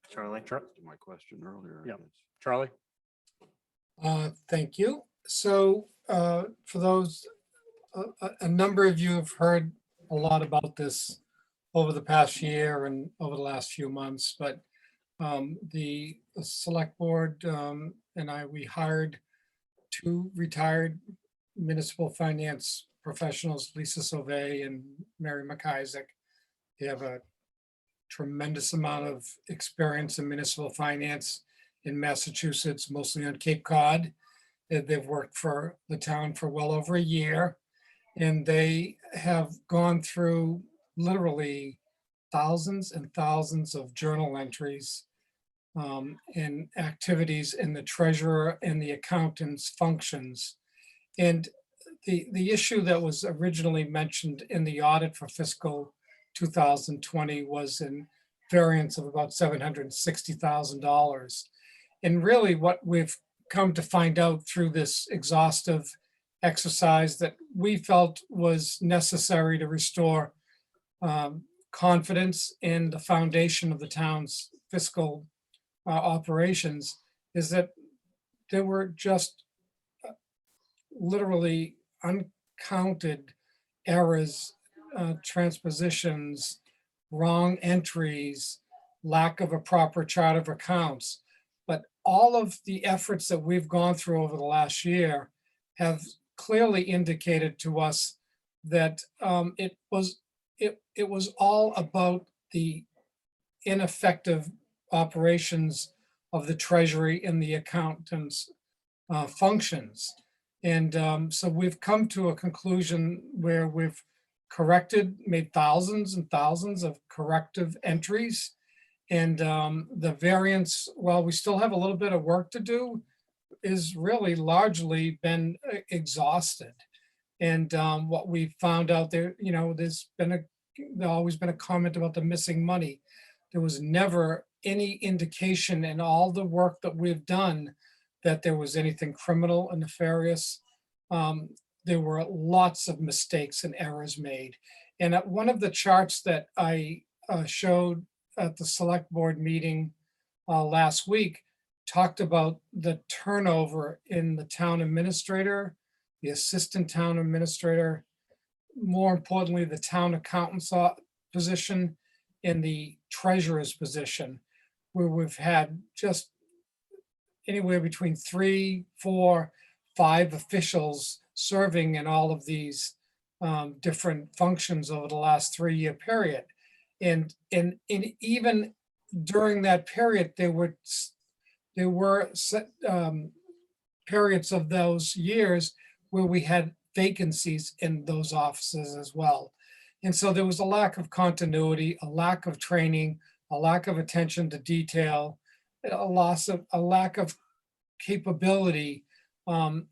Charlie. My question earlier. Yeah, Charlie. Thank you. So for those, a number of you have heard a lot about this over the past year and over the last few months, but the select board and we hired 2 retired municipal finance professionals, Lisa Sauvé and Mary McIsaac. They have a tremendous amount of experience in municipal finance in Massachusetts, mostly on Cape Cod. They've worked for the town for well over a year, and they have gone through literally thousands and thousands of journal entries and activities in the treasurer and the accountant's functions. And the issue that was originally mentioned in the audit for fiscal 2020 was in variance of about $760,000. And really what we've come to find out through this exhaustive exercise that we felt was necessary to restore confidence in the foundation of the town's fiscal operations is that there were just literally uncounted errors, transpositions, wrong entries, lack of a proper chart of accounts. But all of the efforts that we've gone through over the last year have clearly indicated to us that it was all about the ineffective operations of the treasury and the accountant's functions. And so we've come to a conclusion where we've made thousands and thousands of corrective entries. And the variance, while we still have a little bit of work to do, is really largely been exhausted. And what we found out there, there's always been a comment about the missing money. There was never any indication in all the work that we've done that there was anything criminal and nefarious. There were lots of mistakes and errors made. And at one of the charts that I showed at the select board meeting last week talked about the turnover in the town administrator, the assistant town administrator, more importantly, the town accountant's position and the treasurer's position, where we've had just anywhere between 3, 4, 5 officials serving in all of these different functions over the last 3-year period. And even during that period, there were periods of those years where we had vacancies in those offices as well. And so there was a lack of continuity, a lack of training, a lack of attention to detail, a lack of capability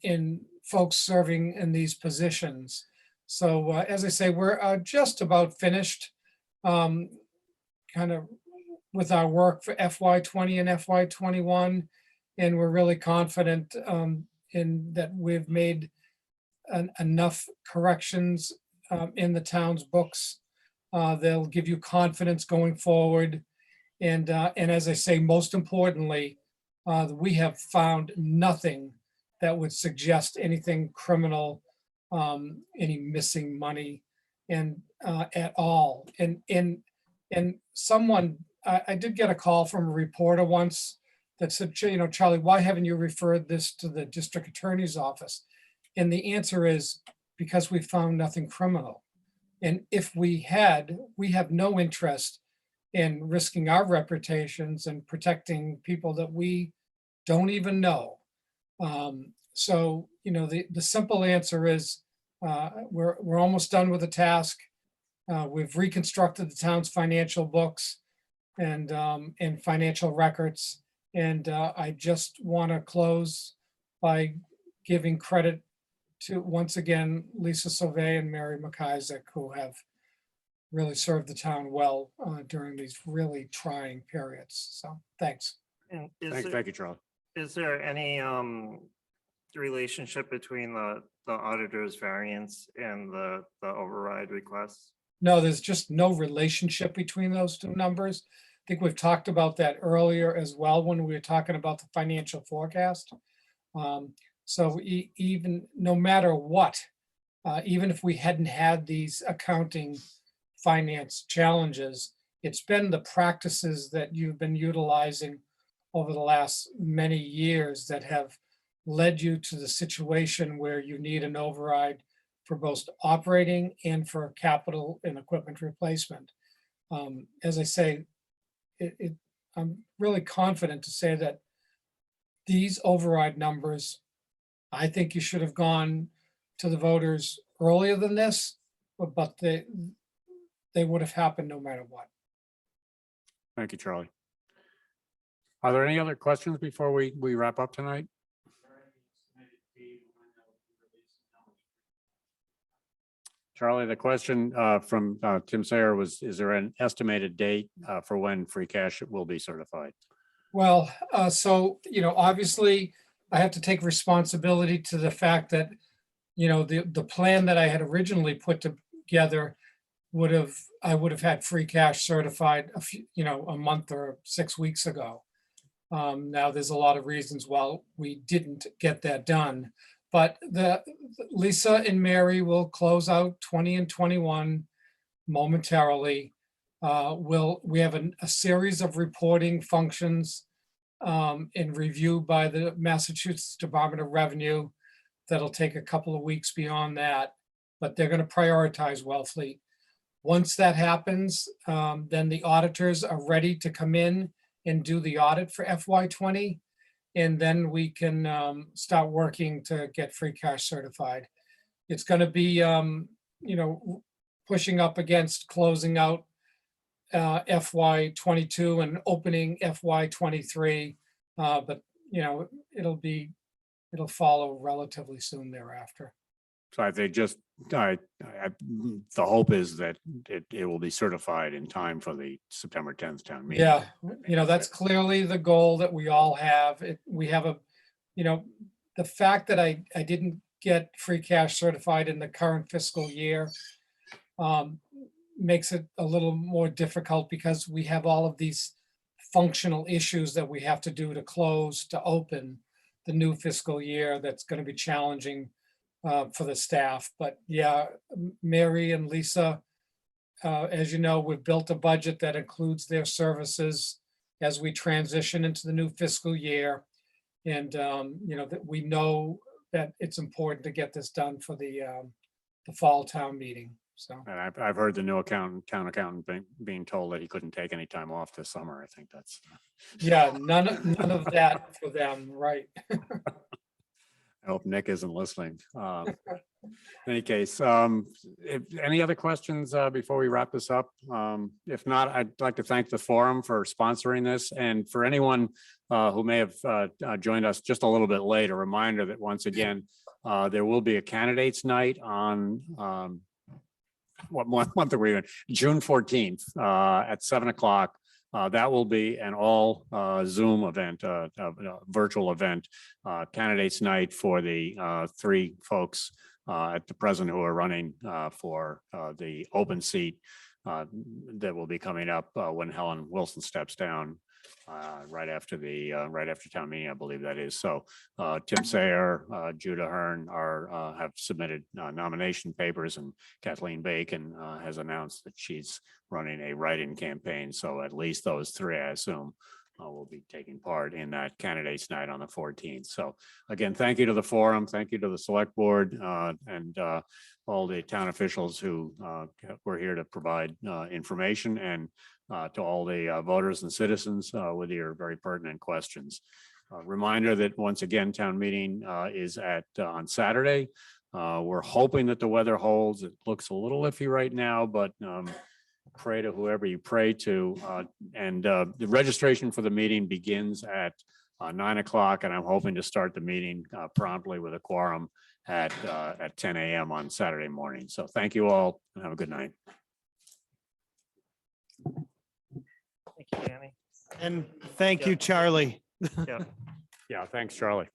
in folks serving in these positions. So as I say, we're just about finished kind of with our work for FY20 and FY21. And we're really confident in that we've made enough corrections in the town's books. They'll give you confidence going forward. And as I say, most importantly, we have found nothing that would suggest anything criminal, any missing money and at all. And someone, I did get a call from a reporter once that said, Charlie, why haven't you referred this to the district attorney's office? And the answer is because we found nothing criminal. And if we have no interest in risking our reputations and protecting people that we don't even know. So, the simple answer is we're almost done with the task. We've reconstructed the town's financial books and financial records. And I just want to close by giving credit to, once again, Lisa Sauvé and Mary McIsaac, who have really served the town well during these really trying periods. So thanks. And Thank you, Charlie. is there any relationship between the auditor's variance and the override requests? No, there's just no relationship between those two numbers. I think we've talked about that earlier as well when we were talking about the financial forecast. So even no matter what, even if we hadn't had these accounting finance challenges, it's been the practices that you've been utilizing over the last many years that have led you to the situation where you need an override for both operating and for capital and equipment replacement. As I say, I'm really confident to say that these override numbers, I think you should have gone to the voters earlier than this, but they would have happened no matter what. Thank you, Charlie. Are there any other questions before we wrap up tonight? Charlie, the question from Tim Sayer was, is there an estimated date for when free cash will be certified? Well, so, obviously I have to take responsibility to the fact that, the plan that I had originally put together I would have had free cash certified a month or 6 weeks ago. Now there's a lot of reasons why we didn't get that done, but Lisa and Mary will close out 20 and 21 momentarily. We have a series of reporting functions in review by the Massachusetts Department of Revenue that'll take a couple of weeks beyond that, but they're going to prioritize Wellfleet. Once that happens, then the auditors are ready to come in and do the audit for FY20, and then we can start working to get free cash certified. It's going to be, pushing up against closing out FY22 and opening FY23, but it'll follow relatively soon thereafter. So I think just, the hope is that it will be certified in time for the September 10th town meeting. Yeah, that's clearly the goal that we all have. We have the fact that I didn't get free cash certified in the current fiscal year makes it a little more difficult because we have all of these functional issues that we have to do to close, to open the new fiscal year. That's going to be challenging for the staff. But yeah, Mary and Lisa, as you know, we've built a budget that includes their services as we transition into the new fiscal year. And, that we know that it's important to get this done for the fall town meeting. So, And I've heard the new town accountant being told that he couldn't take any time off this summer. I think that's. Yeah, none of that for them, right? I hope Nick isn't listening. In any case, if any other questions before we wrap this up? If not, I'd like to thank the forum for sponsoring this, and for anyone who may have joined us just a little bit late, a reminder that once again, there will be a candidates night on what month are we in? June 14th at 7 o'clock. That will be an all Zoom event, a virtual event, candidates night for the 3 folks at the present who are running for the open seat that will be coming up when Helen Wilson steps down right after town meeting, I believe that is. So Tim Sayer, Judah Hearn have submitted nomination papers, and Kathleen Bacon has announced that she's running a write-in campaign. So at least those 3, I assume, will be taking part in that candidates night on the 14th. So again, thank you to the forum, thank you to the select board and all the town officials who were here to provide information, and to all the voters and citizens with your very pertinent questions. Reminder that once again, town meeting is on Saturday. We're hoping that the weather holds. It looks a little iffy right now, but pray to whoever you pray to. And the registration for the meeting begins at 9 o'clock, and I'm hoping to start the meeting promptly with a quorum at 10 a.m. on Saturday morning. So thank you all, and have a good night. Thank you, Danny. And thank you, Charlie. Yeah. Yeah, thanks, Charlie.